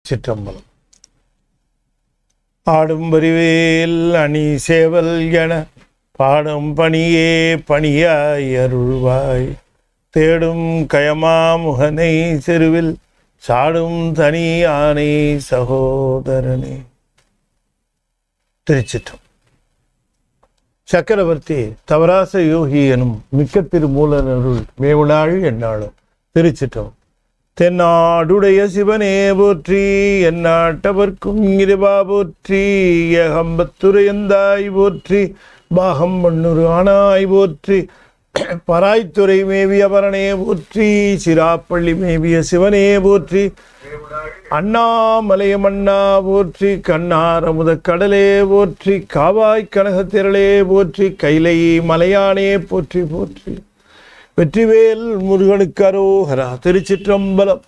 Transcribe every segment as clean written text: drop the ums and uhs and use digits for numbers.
சிற்றம்பலம். ஆடும் வரிவேல் அணி சேவல் என பாடும் பணியே பணியாய் அருள்வாய். தேடும் கயமா முகனை செருவில் சாடும் தனி ஆனை சகோதரனே. திருச்சிற்றம். சக்கரவர்த்தி தவராச யோகி எனும் மிக்க திருமூலனருள் மேவுநாள் என்னாலும். திருச்சிற்றம். தென்னாடுடைய சிவனே போற்றி, எந்நாட்டவர்க்கும் இறைவா போற்றி, ஏகம்பத்துரையந்தாய் போற்றி, பாகம் மண்ணுரு ஆனாய் போற்றி, பராய்த்துறை மேவிய பரணே போற்றி, சிராப்பள்ளி மேவிய சிவனே போற்றி, அண்ணாமலைய மன்னா போற்றி, கண்ணார முதக்கடலே போற்றி, காவாய் கனகத்திரளே போற்றி, கைலை மலையானே போற்றி போற்றி. வெற்றிவேல் முருகனுக்கு அரோகரா. திருச்சிற்றம்பலம்.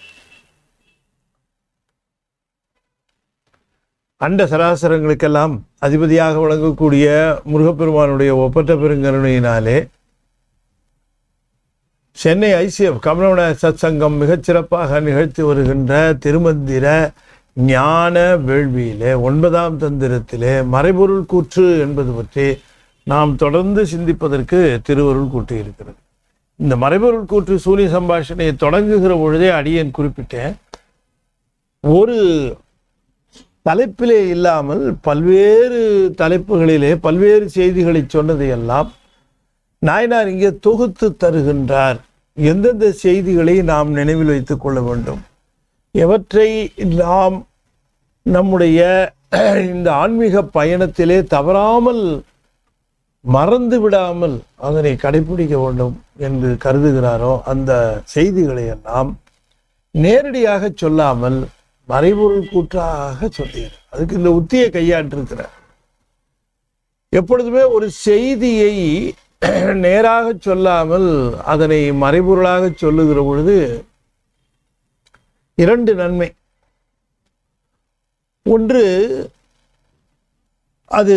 அண்ட சராசரங்களுக்கெல்லாம் அதிபதியாக வழங்கக்கூடிய முருகப்பெருமானுடைய ஒப்பற்ற பெருங்கருணையினாலே சென்னை ஐசிஎஃப் கமலவன சத்சங்கம் மிகச்சிறப்பாக நிகழ்த்தி வருகின்ற திருமந்திர ஞான வேள்வியிலே 9ஆம் தந்திரத்திலே மறைபொருள் கூற்று என்பது பற்றி நாம் தொடர்ந்து சிந்திப்பதற்கு திருவருள் கூட்டியிருக்கிறது. இந்த மறைபொருள் கூற்று சூரிய சம்பாஷணையை தொடங்குகிற பொழுதே அடியேன் குறிப்பிட்டேன். ஒரு தலைப்பிலே இல்லாமல் பல்வேறு தலைப்புகளிலே பல்வேறு செய்திகளை சொன்னதையெல்லாம் நாயனார் இங்கே தொகுத்து தருகின்றார். எந்தெந்த செய்திகளை நாம் நினைவில் வைத்துக் கொள்ள வேண்டும், எவற்றை நாம் நம்முடைய இந்த ஆன்மீக பயணத்திலே தவறாமல் மறந்து விடாமல் அதனை கடைபிடிக்க வேண்டும் என்று கருதுகிறாரோ அந்த செய்திகளை எல்லாம் நேரடியாக சொல்லாமல் மறைபொருள் கூற்றாக சொல்லுகிறார். அதுக்கு இந்த உத்தியை கையாண்டிருக்கிறார். எப்பொழுதுமே ஒரு செய்தியை நேராக சொல்லாமல் அதனை மறைபொருளாக சொல்லுகிற பொழுது 2 நன்மை. ஒன்று, அது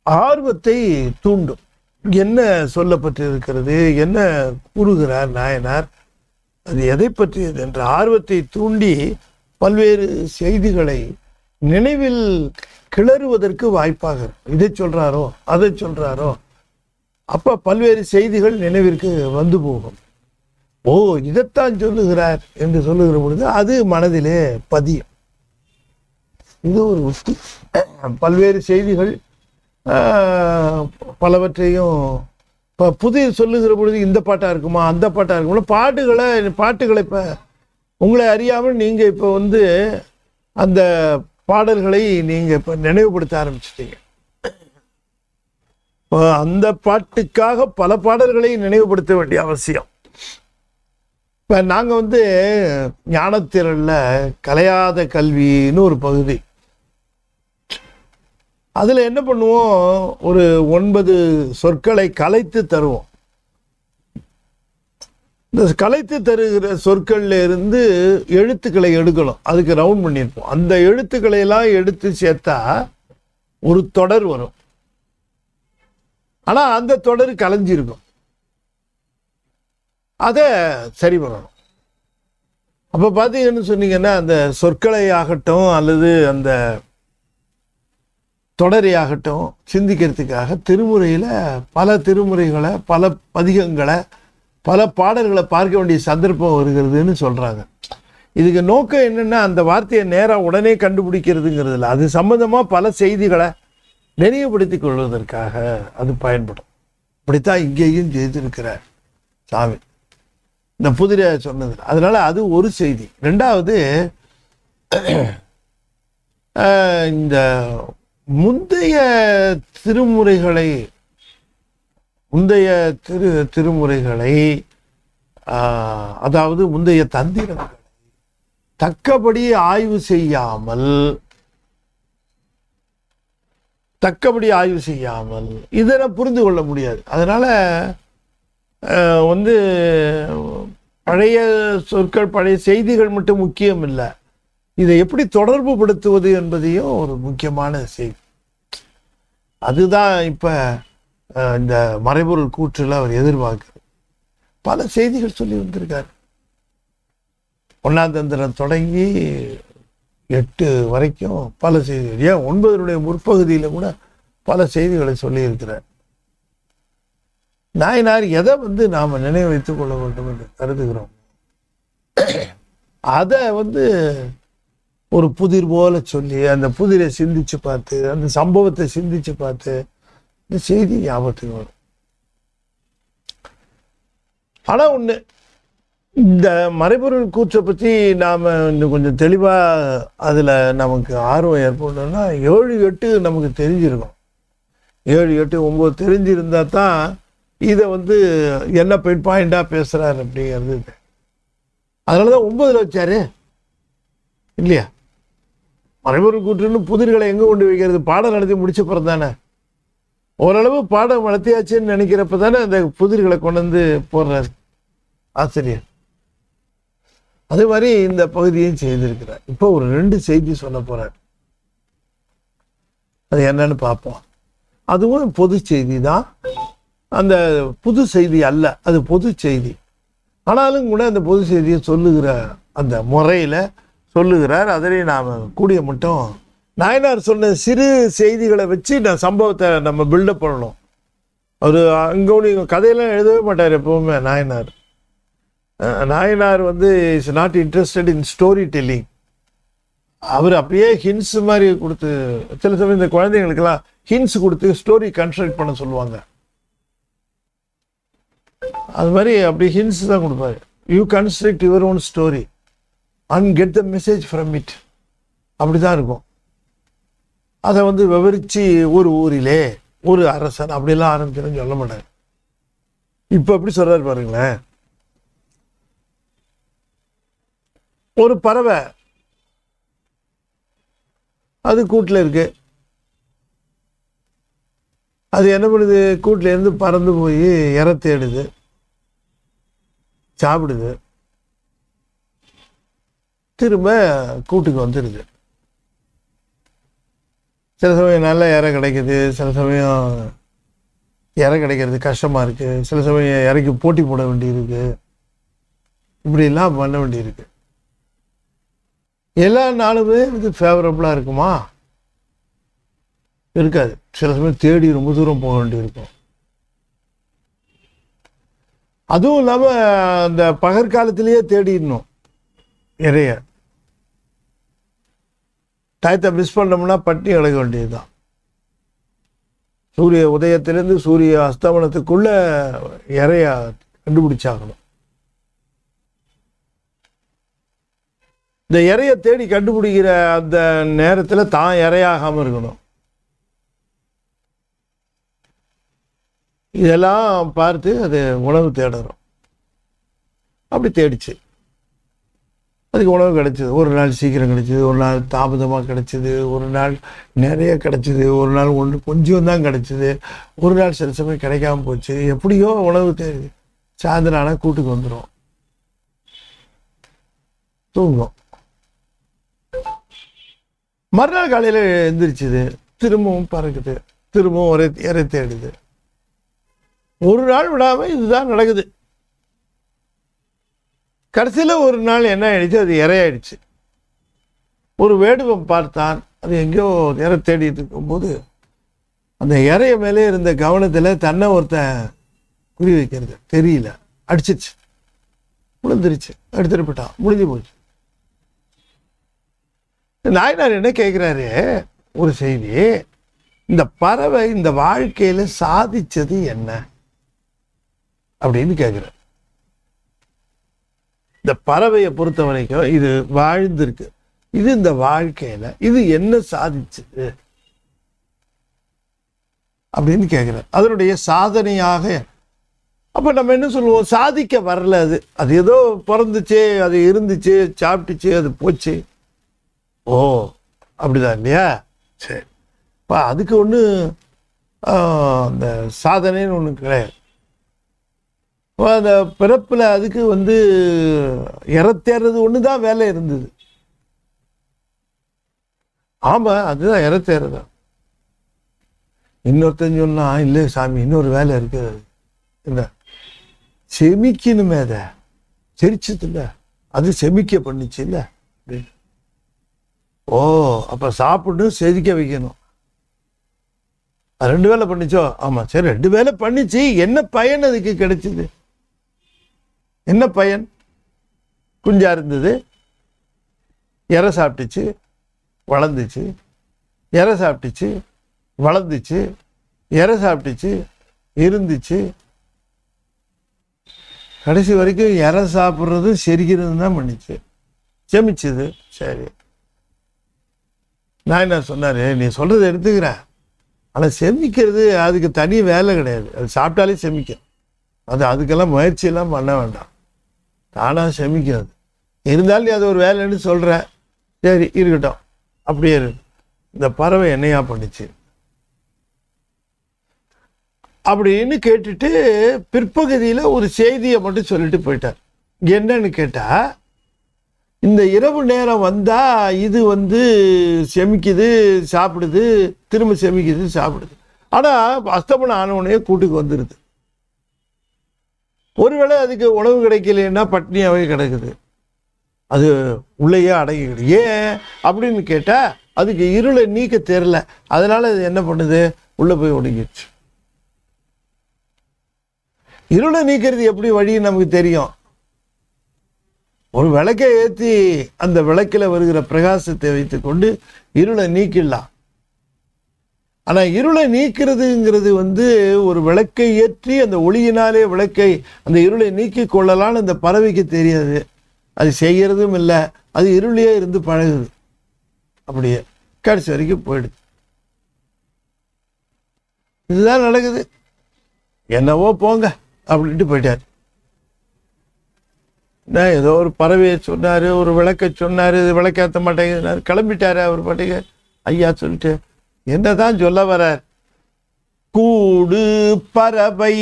ஆர்வத்தை தூண்டும். என்ன சொல்லப்பட்டிருக்கிறது, என்ன கூறுகிறார் நாயனார், அது எதை பற்றியது என்ற ஆர்வத்தை தூண்டி பல்வேறு செய்திகளை நினைவில் கிளறுவதற்கு வாய்ப்பாக இதை சொல்றாரோ அதை சொல்றாரோ அப்ப பல்வேறு செய்திகள் நினைவிற்கு வந்து போகும். ஓ, இதைத்தான் சொல்லுகிறார் என்று சொல்லுகிற பொழுது அது மனதிலே பதியும். இது ஒரு உத்தி. பல்வேறு செய்திகள் பலவற்றையும் இப்போ புதிய சொல்லுகிற பொழுது இந்த பாட்டாக இருக்குமா அந்த பாட்டாக இருக்குமா பாட்டுகளை இப்போ உங்களை அறியாமல் நீங்கள் இப்போ அந்த பாடல்களை நீங்கள் இப்போ நினைவுபடுத்த ஆரம்பிச்சிட்டீங்க. இப்போ அந்த பாட்டுக்காக பல பாடல்களை நினைவுபடுத்த வேண்டிய அவசியம். இப்போ நாங்கள் ஞானத்திரளில் கலையாத கல்வின்னு ஒரு பகுதி, அதில் என்ன பண்ணுவோம், ஒரு 9 சொற்களை கலைத்து தருவோம். இந்த கலைத்து தருகிற சொற்கள்ல இருந்து எழுத்துக்களை எடுக்கணும். அதுக்கு ரவுண்ட் பண்ணியிருப்போம். அந்த எழுத்துக்களை எல்லாம் எடுத்து சேர்த்தா ஒரு தொடர் வரும். ஆனால் அந்த தொடர் கலைஞ்சிருக்கும். அதை சரி பண்ணணும். அப்போ பார்த்தீங்கன்னு சொன்னீங்கன்னா அந்த சொற்களை ஆகட்டும் அல்லது அந்த தொடரையாகட்டும் சிந்திக்கிறதுக்காக திருமுறையில் பல திருமுறைகளை, பல பதிகங்களை, பல பாடல்களை பார்க்க வேண்டிய சந்தர்ப்பம் வருகிறதுன்னு சொல்கிறாங்க. இதுக்கு நோக்கம் என்னென்னா அந்த வார்த்தையை நேராக உடனே கண்டுபிடிக்கிறதுங்கிறது இல்லை. அது சம்பந்தமாக பல செய்திகளை நினைவுபடுத்திக் கொள்வதற்காக அது பயன்படும். இப்படித்தான் இங்கேயும் செய்திருக்கிறார் சாமி இந்த புதிரை சொன்னது. அதனால் அது ஒரு செய்தி. 2வது, இந்த முந்தைய திருமுறைகளை அதாவது முந்தைய தந்திரங்களை தக்கபடி ஆய்வு செய்யாமல் இதனை புரிந்து கொள்ள முடியாது. அதனால பழைய சொற்கள் பழைய செய்திகள் மட்டும் முக்கியம் இல்லை, இதை எப்படி தொடர்பு படுத்துவது என்பதையும் ஒரு முக்கியமான செய்தி. அதுதான் இப்போ இந்த மறைபொருள் கூற்றில் அவர் எதிர்பார்க்கிறது. பல செய்திகள் சொல்லி வந்திருக்கார். ஒன்னாந்தந்திரம் தொடங்கி 8 வரைக்கும் பல செய்திகள், ஏன் 9 முற்பகுதியில் கூட பல செய்திகளை சொல்லியிருக்கிறார். நாயனார் எதை நாம் நினைவு வைத்துக் கொள்ள வேண்டும் என்று கருதுகிறோம், அதை ஒரு புதிர் போல சொல்லி அந்த புதிரை சிந்திச்சு பார்த்து, அந்த சம்பவத்தை சிந்திச்சு பார்த்து இந்த செய்தி ஞாபகத்துக்கு வரும். ஆனா ஒண்ணு, இந்த மறைபொருள் கூற்றை பற்றி நாம் இன்னும் கொஞ்சம் தெளிவாக அதில் நமக்கு ஆர்வம் ஏற்படணும்னா 7, 8 நமக்கு தெரிஞ்சிருக்கும். 7, 8, 9 தெரிஞ்சிருந்தா தான் இதை என்ன பாயிண்டாக பேசுகிறார் அப்படிங்கிறது. அதனால தான் 9 வச்சாரு இல்லையா? மறைபொருள் கூற்றுன்னு புதிர்களை எங்கே கொண்டு வைக்கிறது? பாடம் நடத்தி முடிச்ச பிறகு தானே, ஓரளவு பாடம் நடத்தியாச்சுன்னு நினைக்கிறப்ப தானே அந்த புதிர்களை கொண்டு போடுறாரு ஆசிரியர். அதே மாதிரி இந்த பகுதியும் செய்திருக்கிறார். இப்போ ஒரு 2 செய்தி சொல்ல போறார், அது என்னன்னு பார்ப்போம். அதுவும் பொது செய்தி தான், அந்த புது செய்தி அல்ல, அது பொது செய்தி. ஆனாலும் கூட அந்த பொது செய்தியை சொல்லுகிற அந்த முறையில் சொல்லுகிறார். அதிலே நாம் கூடிய மட்டும் நாயனார் சொன்ன சிறு செய்திகளை வச்சு நான் சம்பவத்தை நம்ம பில்டப் பண்ணணும். அவர் அங்கே கதையெல்லாம் எழுதவே மாட்டார் எப்பவுமே Nayanar. Nayanar is not interested in storytelling. அவர் அப்படியே ஹின்ஸ் மாதிரி கொடுத்து, சில சமயம் இந்த குழந்தைங்களுக்கெல்லாம் ஹின்ஸ் கொடுத்து ஸ்டோரி கன்ஸ்ட்ரக்ட் பண்ண சொல்லுவாங்க. அது மாதிரி அப்படி ஹின்ஸ் தான் கொடுப்பாரு. You construct your own story and get the message from it. அப்படி தான் இருக்கும். அதை விவரித்து ஒரு ஊரிலே ஒரு அரசன் அப்படிலாம் ஆரம்பிச்சுன்னு சொல்ல மாட்டார். இப்போ எப்படி சொல்றாரு பாருங்களேன். ஒரு பறவை அது கூட்டில் இருக்கு. அது என்ன பண்ணுது? கூட்டில இருந்து பறந்து போய் இரை தேடுது, சாப்பிடுது, திரும்ப கூட்டுக்கு வந்துடுது. சில சமயம் நல்ல இறை கிடைக்குது, சில சமயம் இறை கிடைக்கிறது கஷ்டமா இருக்கு, சில சமயம் இறைக்கு போட்டி போட வேண்டியிருக்கு, இப்படிலாம் பண்ண வேண்டியிருக்கு. எல்லா நாளுமே ஃபேவரபுளாக இருக்குமா? இருக்காது. சில சமயம் தேடி ரொம்ப தூரம் போக வேண்டியிருக்கும். அதுவும் இல்லாமல் அந்த பகற்காலத்திலேயே தேடிடணும் இறைய. டயத்தை மிஸ் பண்ணோம்னா பட்டி கிடக்க வேண்டியதுதான். சூரிய உதயத்திலேருந்து சூரிய அஸ்தமனத்துக்குள்ள இறைய கண்டுபிடிச்சாகணும். இந்த இறைய தேடி கண்டுபிடிக்கிற அந்த நேரத்தில் தான் இறையாகாமல் இருக்கணும். இதெல்லாம் பார்த்து அது உணவு தேடணும். அப்படி தேடிச்சு, அதுக்கு உணவு கிடைச்சிது. ஒரு நாள் சீக்கிரம் கிடைச்சிது, ஒரு நாள் தாமதமாக கிடைச்சிது, ஒரு நாள் நிறைய கிடைச்சிது, ஒரு நாள் கொஞ்சம் தான் கிடைச்சிது, ஒரு நாள் சில சமயம் கிடைக்காம போச்சு. எப்படியோ உணவு தேடி சாயந்தரம் ஆனால் கூட்டுக்கு வந்துடும், தூங்கும். மறுநாள் காலையில் எழுந்திரிச்சுது, திரும்பவும் பறக்குது, திரும்பவும் ஒரே இறை தேடுது. ஒரு நாள் விடாமல் இதுதான் நடக்குது. கடைசியில் ஒரு நாள் என்ன ஆயிடுச்சு? அது இறையாயிடுச்சு. ஒரு வேடுவம் பார்த்தான், அது எங்கேயோ இறை தேடிட்டு இருக்கும்போது அந்த இறைய மேலே இருந்த கவனத்தில் தன்னை ஒருத்தன் குறி வைக்கிறது தெரியல, அடிச்சிச்சு, விழுந்துருச்சு, எடுத்துட்டு போட்டான், முடிஞ்சு போச்சு. நாயனார் என்ன கேட்குறாரு? ஒரு செய்தி, இந்த பறவை இந்த வாழ்க்கையில் சாதிச்சது என்ன அப்படின்னு கேட்குற. இந்த பறவையை பொறுத்த வரைக்கும் இது வாழ்ந்திருக்கு, இது இந்த வாழ்க்கையில இது என்ன சாதிச்சது அப்படின்னு கேட்குற. அதனுடைய சாதனையாக அப்ப நம்ம என்ன சொல்லுவோம்? சாதிக்க வரல, அது அது ஏதோ பிறந்துச்சு, அது இருந்துச்சு, சாப்பிட்டுச்சு, அது போச்சு. ஓ அப்படிதான் இல்லையா? சரி, இப்போ அதுக்கு ஒன்று அந்த சாதனைன்னு ஒன்று கிடையாது. அந்த பிறப்பில் அதுக்கு இறத்தேறது ஒன்று தான் வேலை இருந்தது. ஆமாம், அதுதான் இறத்தேறது. இன்னொருத்தன் சொன்னா, இல்லை சாமி இன்னொரு வேலை இருக்குது, இல்லை செமிக்கணுமே, அதை செரிச்சது இல்லை, அது செமிக்க பண்ணிச்சு இல்லை. ஓ, அப்போ சாப்பிட்டு செதிக்க வைக்கணும். அது 2 வேளை பண்ணிச்சோ? ஆமாம், சரி 2 வேளை பண்ணிச்சு. என்ன பயன் அதுக்கு கிடைச்சிது? என்ன பயன்? குஞ்சா இருந்தது, இறை சாப்பிட்டுச்சு, வளர்ந்துச்சு, இறை சாப்பிட்டுச்சு, வளர்ந்துச்சு, இறை சாப்பிட்டுச்சு, இருந்துச்சு. கடைசி வரைக்கும் இறை சாப்பிட்றது செரிக்கிறது தான் பண்ணிச்சு, செமிச்சுது. சரி, நான் என்ன சொன்னார், நீ சொல்கிறத எடுத்துக்கிறேன், ஆனால் செமிக்கிறது அதுக்கு தனி வேலை கிடையாது. அது சாப்பிட்டாலே செமிக்கும். அதுக்கெல்லாம் முயற்சியெல்லாம் பண்ண வேண்டாம், தானாக செமிக்காது. இருந்தாலும் நீ அது ஒரு வேலைன்னு சொல்கிற, சரி இருக்கட்டும், அப்படியே இருக்கு. இந்த பறவை என்னையா பண்ணிச்சு அப்படின்னு கேட்டுட்டு பிற்பகுதியில் ஒரு செய்தியை மட்டும் சொல்லிட்டு போயிட்டார். என்னன்னு கேட்டால், இந்த இரவு நேரம் வந்தால் இது செமிக்குது, சாப்பிடுது, திரும்ப செமிக்குது, சாப்பிடுது. ஆனால் அஸ்தமனம் ஆனவுடனே கூட்டுக்கு வந்துடுது. ஒருவேளை அதுக்கு உணவு கிடைக்கலன்னா பட்னியாகவே கிடக்குது, அது உள்ளேயே அடங்கிக்கிடு. ஏன் அப்படின்னு கேட்டால், அதுக்கு இருளை நீக்க தெரியல. அதனால அது என்ன பண்ணுது, உள்ளே போய் ஒடுங்கிடுச்சு. இருளை நீக்கிறது எப்படி வழின்னு நமக்கு தெரியும். ஒரு விளக்கை ஏற்றி அந்த விளக்கில் வருகிற பிரகாசத்தை வைத்து கொண்டு இருளை நீக்கிடலாம். ஆனால் இருளை நீக்கிறதுங்கிறது ஒரு விளக்கை ஏற்றி அந்த ஒளியினாலே விளக்கை அந்த இருளை நீக்கி கொள்ளலான்னு அந்த பறவைக்கு தெரியாது. அது செய்கிறதும் இல்லை, அது இருளையே இருந்து பழகுது. அப்படியே கடைசி வரைக்கும் போயிடுது. இதுதான் நடக்குது. என்னவோ போங்க அப்படின்ட்டு போயிட்டார். நான் ஏதோ ஒரு பறவையை சொன்னார், ஒரு விளக்கை சொன்னார், இது விளக்கேற்ற மாட்டேங்குது, கிளம்பிட்டாரு அவர் பாட்டுக்கு. ஐயா சொல்லிட்டு என்னதான் சொல்ல வரார், கூடு பறவை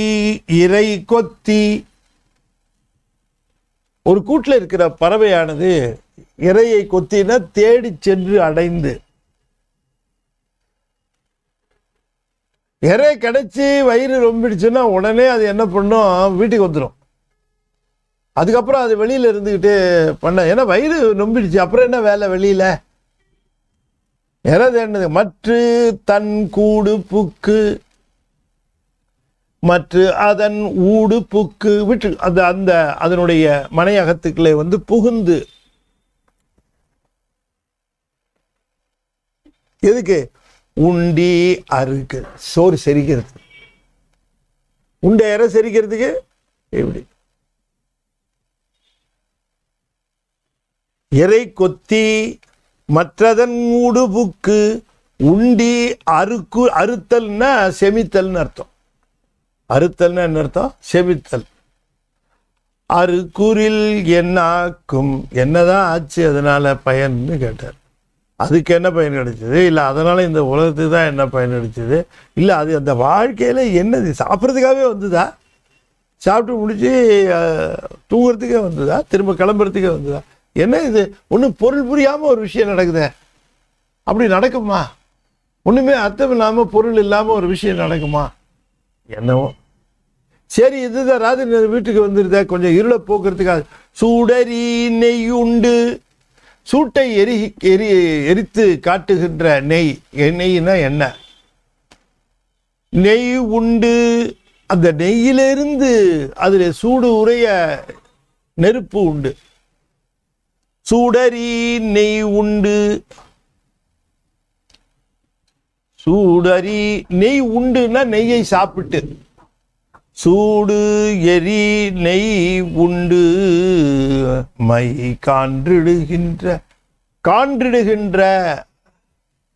இறை கொத்தி. ஒரு கூட்டில் இருக்கிற பறவையானது இறையை கொத்தின தேடி சென்று அடைந்து, இறை கிடைச்சி வயிறு ரொம்பிடுச்சுன்னா உடனே அது என்ன பண்ணும், வீட்டுக்கு வந்துடும். அதுக்கப்புறம் அது வெளியில இருந்துக்கிட்டு ஏன்னா வயிறு நொம்பிடுச்சு, அப்புறம் என்ன வேலை வெளியில? இறை தேடினது. மற்ற தன் கூடு புக்கு, மற்ற அதன் ஊடு புக்கு விட்டு அந்த அதனுடைய மனையகத்துக்களை புகுந்து. எதுக்கு? உண்டி அறுக்கு, சோறு செரிக்கிறது. உண்டை இறை செரிக்கிறதுக்கு எப்படி? இறை கொத்தி மற்றதன் ஊடு புக்கு உண்டி அறுக்கு. அறுத்தல்னா செமித்தல்னு அர்த்தம். அறுத்தல்னா என்ன அர்த்தம்? செமித்தல். அறுக்குறில் என்னாக்கும், என்னதான் ஆச்சு அதனால பயன்னு கேட்டார். அதுக்கு என்ன பயன் கிடைச்சது? இல்லை அதனால இந்த உலகத்துக்கு தான் என்ன பயன் கிடைச்சது? இல்லை அது அந்த வாழ்க்கையில் என்னது, சாப்பிட்றதுக்காகவே வந்துதா? சாப்பிட்டு முடிச்சு தூங்குறதுக்கே வந்துதா? திரும்ப கிளம்புறதுக்கே வந்துதா? என்ன இது? ஒன்றும் பொருள் புரியாமல் ஒரு விஷயம் நடக்குதே. அப்படி நடக்குமா? ஒன்றுமே அர்த்தம் இல்லாமல் பொருள் இல்லாமல் ஒரு விஷயம் நடக்குமா? என்னவோ சரி, இதுதான் ராத்திரி வீட்டுக்கு வந்துருதா, கொஞ்சம் இருளை போக்குறதுக்காக சூடரி நெய் உண்டு. சூட்டை எரித்து காட்டுகின்ற நெய். நெய்னா என்ன? நெய் உண்டு. அந்த நெய்யிலிருந்து அதில் சூடு உடைய நெருப்பு உண்டு. சூடரி நெய் உண்டு. சூடரி நெய் உண்டுன்னா நெய்யை சாப்பிட்டு. சூடு எரி நெய் உண்டு மை கான்றிடுகின்ற. கான்றிடுகின்ற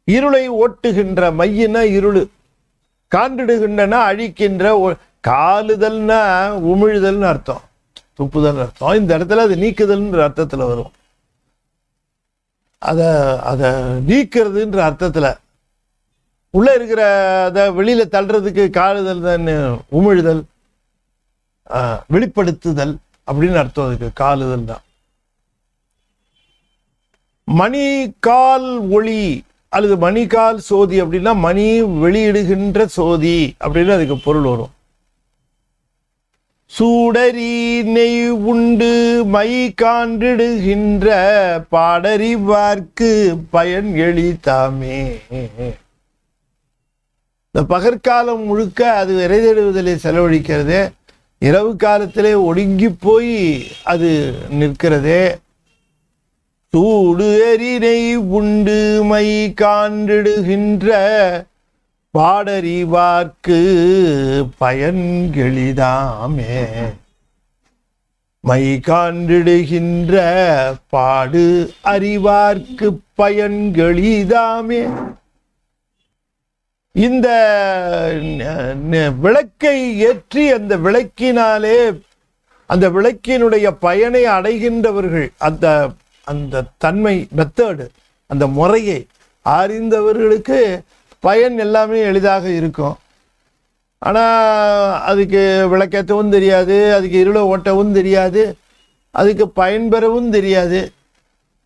இருளை ஓட்டுகின்ற. மையினா இருளு, கான்றிடுகின்றனா அழிக்கின்ற. காலுதல்னா உமிழ்தல்னு அர்த்தம், துப்புதல் அர்த்தம். இந்த இடத்துல அது நீக்குதல்ன்ற அர்த்தத்தில் வரும். அதை நீக்கிறதுன்ற அர்த்தத்தில் உள்ள இருக்கிற அதை வெளியில தள்ளுறதுக்கு காலுதல் தான், உமிழ்தல், வெளிப்படுத்துதல் அப்படின்னு அர்த்தம். அதுக்கு காலுதல் தான். மணிக்கால் ஒளி அல்லது மணிக்கால் சோதி அப்படின்னா மணி வெளியிடுகின்ற சோதி அப்படின்னு அதுக்கு பொருள் வரும். சூடரி நெய் உண்டு மை காண்டிடுகின்ற பாடறிவார்க்கு பயன் எளிதாமே. இந்த பகற்காலம் முழுக்க அது விரைதெடுவதிலே செலவழிக்கிறதே, இரவு காலத்திலே ஒடுங்கி போய் அது நிற்கிறதே. சூடு எரினை உண்டு மை காண்டிடுகின்ற பாடறிவார்க்கு பயன் எளிதாமே. மை காண்டிடுகின்ற பாடு அறிவார்க்கு பயன் எளிதாமே. இந்த விளக்கை ஏற்றி அந்த விளக்கினாலே அந்த விளக்கினுடைய பயனை அடைகின்றவர்கள், அந்த அந்த தன்மை மெத்தடு, அந்த முறையை அறிந்தவர்களுக்கு பயன் எல்லாமே எளிதாக இருக்கும். ஆனால் அதுக்கு விளக்கேற்றவும் தெரியாது, அதுக்கு இருளை ஓட்டவும் தெரியாது, அதுக்கு பயன்பெறவும் தெரியாது.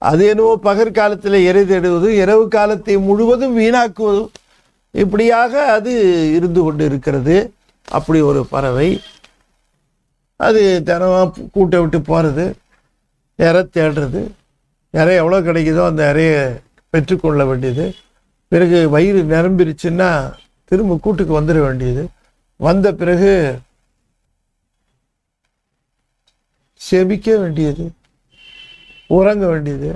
அது என்னவோ பகற்காலத்தில் எரை தேடுவதும் இரவு காலத்தை முழுவதும் வீணாக்குவதும் இப்படியாக அது இருந்து கொண்டு இருக்கிறது. அப்படி ஒரு பறவை அது தினமும் கூட்டை விட்டு போகிறது, இறை தேடுறது, இறை எவ்வளோ கிடைக்குதோ அந்த இறையை பெற்றுக்கொள்ள வேண்டியது. பிறகு வயிறு நிரம்பிருச்சுன்னா திரும்ப கூட்டுக்கு வந்துட வேண்டியது. வந்த பிறகு செபிக்க வேண்டியது, உறங்க வேண்டியது.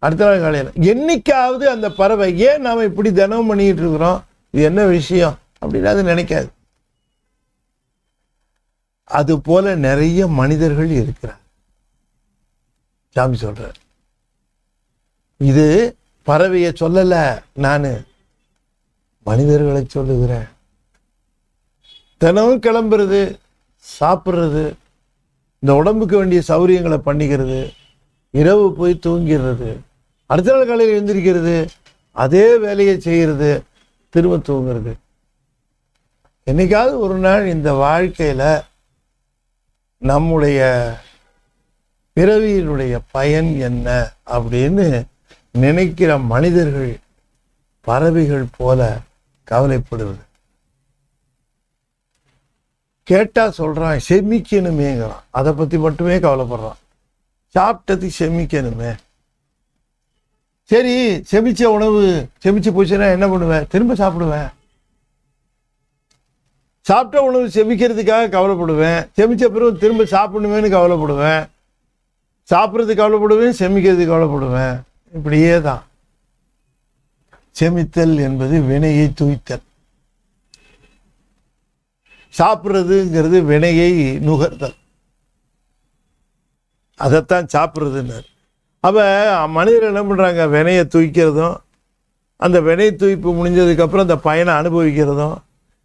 அடுத்த நாள் காலையில் என்னைக்காவது அந்த பறவை ஏன் நாம் இப்படி தினமும் பண்ணிக்கிட்டு இருக்கிறோம், இது என்ன விஷயம் அப்படின்னு அது நினைக்காது. அது போல நிறைய மனிதர்கள் இருக்கிறார். சாமி சொல்றார், இது பறவையை சொல்லல, நான் மனிதர்களை சொல்லுகிறேன். தினமும் கிளம்புறது, சாப்பிட்றது, இந்த உடம்புக்கு வேண்டிய சௌரியங்களை பண்ணிக்கிறது, இரவு போய் தூங்கிறது, அடுத்த நாள் காலையில் எழுந்திருக்கிறது, அதே வேலையை செய்கிறது, திரும்ப தூங்குறது. என்னைக்காவது ஒரு நாள் இந்த வாழ்க்கையில் நம்முடைய பிறவியினுடைய பயன் என்ன அப்படின்னு நினைக்கிற மனிதர்கள் பறவைகள் போல கவலைப்படுவது. கேட்டா சொல்றான் செமிக்கணுமேங்கிறான், அதை பத்தி மட்டுமே கவலைப்படுறான். சாப்பிட்டது செமிக்கணுமே, சரி செமிச்ச உணவு செமிச்சு போச்சுன்னா என்ன பண்ணுவேன், திரும்ப சாப்பிடுவேன். சாப்பிட்ட உணவு செமிக்கிறதுக்காக கவலைப்படுவேன், செமிச்ச பிறகு திரும்ப சாப்பிடணுமேனு கவலைப்படுவேன், சாப்பிட்றதுக்கு கவலைப்படுவேன், செமிக்கிறதுக்கு கவலைப்படுவேன். இப்படியே தான். செமித்தல் என்பது வினையை தூய்த்தல், சாப்பிட்றதுங்கிறது வினையை நுகர்தல், அதைத்தான் சாப்பிட்றதுன்னு. அப்போ மனிதர்கள் என்ன பண்ணுறாங்க, வினையை தூய்க்கிறதும் அந்த வினை தூய்ப்பு முடிஞ்சதுக்கப்புறம் அந்த பயனை அனுபவிக்கிறதும்,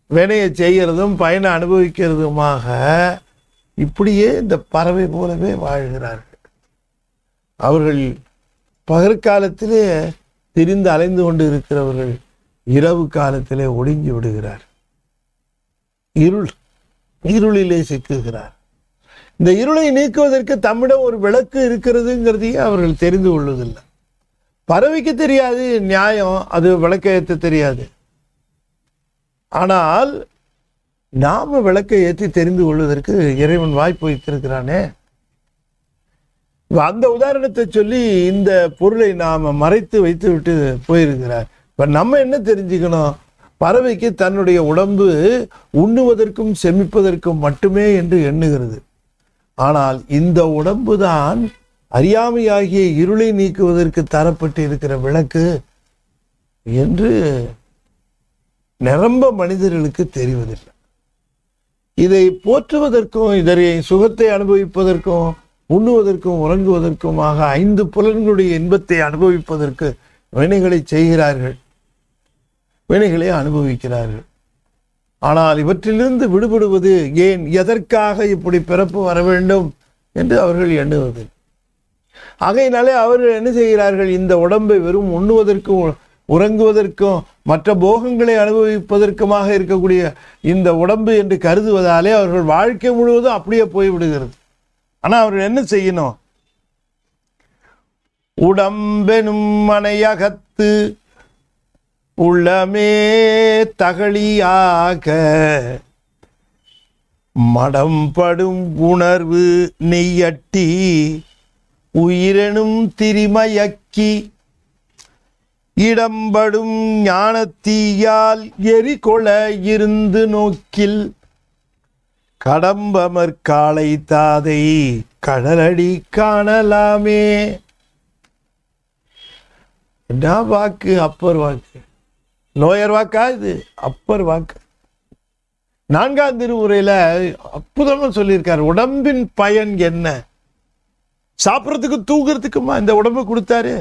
வினையை செய்கிறதும் பயனை அனுபவிக்கிறதுமாக இப்படியே இந்த பறவை போலவே வாழ்கிறார்கள். அவர்கள் பகற்காலத்திலே திரிந்து அலைந்து கொண்டு இருக்கிறவர்கள் இரவு காலத்திலே ஒடுங்கி விடுகிறார், இருளிலே சிக்குகிறார். இந்த இருளை நீக்குவதற்கு தம்மிடம் ஒரு விளக்கு இருக்கிறதுங்கிறதையே அவர்கள் தெரிந்து கொள்வதில்லை. பறவைக்கு தெரியாது நியாயம், அது விளக்கை ஏற்ற தெரியாது. ஆனால் நாம விளக்கை ஏற்றி தெரிந்து கொள்வதற்கு இறைவன் வாய்ப்பு வைத்திருக்கிறானே. அந்த உதாரணத்தை சொல்லி இந்த பொருளை நாம மறைத்து வைத்து விட்டு போயிருக்கிறார். இப்ப நம்ம என்ன தெரிஞ்சுக்கணும், பறவைக்கு தன்னுடைய உடம்பு உண்ணுவதற்கும் செமிப்பதற்கும் மட்டுமே என்று எண்ணுகிறது. ஆனால் இந்த உடம்பு தான் அறியாமையாகிய இருளை நீக்குவதற்கு தரப்பட்டு இருக்கிற விளக்கு என்று நிரம்ப மனிதர்களுக்கு தெரிவதில்லை. இதை போற்றுவதற்கும் இதனை சுகத்தை அனுபவிப்பதற்கும் உண்ணுவதற்கும் உறங்குவதற்குமாக 5 புலன்களுடைய இன்பத்தை அனுபவிப்பதற்கு வினைகளை செய்கிறார்கள், வினைகளை அனுபவிக்கிறார்கள். ஆனால் இவற்றிலிருந்து விடுபடுவது ஏன், எதற்காக இப்படி பிறப்பு வர வேண்டும் என்று அவர்கள் எண்ணுவது. ஆகையினாலே அவர்கள் என்ன செய்கிறார்கள், இந்த உடம்பை வெறும் உண்ணுவதற்கும் உறங்குவதற்கும் மற்ற போகங்களை அனுபவிப்பதற்குமாக இருக்கக்கூடிய இந்த உடம்பு என்று கருதுவதாலே அவர்கள் வாழ்க்கை முழுவதும் அப்படியே போய்விடுகிறது. ஆனால் அவர்கள் என்ன செய்யணும், உடம்பெனும் மனையகத்து உள்ளமே தகழியாக மடம்படும் உணர்வு நெய்யட்டி உயிரெனும் திரிமயக்கி இடம்படும் ஞானத்தீயால் எரிகொள இருந்து நோக்கில் கடம்பமர் காளை தாதை கடலடி காணலாமே. என்ன வாக்கு! அப்பர் வாக்கு. லோயர் வாக்கா இது? அப்பர் வாக்கு. 4ஆம் திருமுறையில அற்புதமா சொல்லியிருக்காரு. உடம்பின் பயன் என்ன? சாப்பிட்றதுக்கு தூங்குறதுக்குமா இந்த உடம்பு கொடுத்தாரு?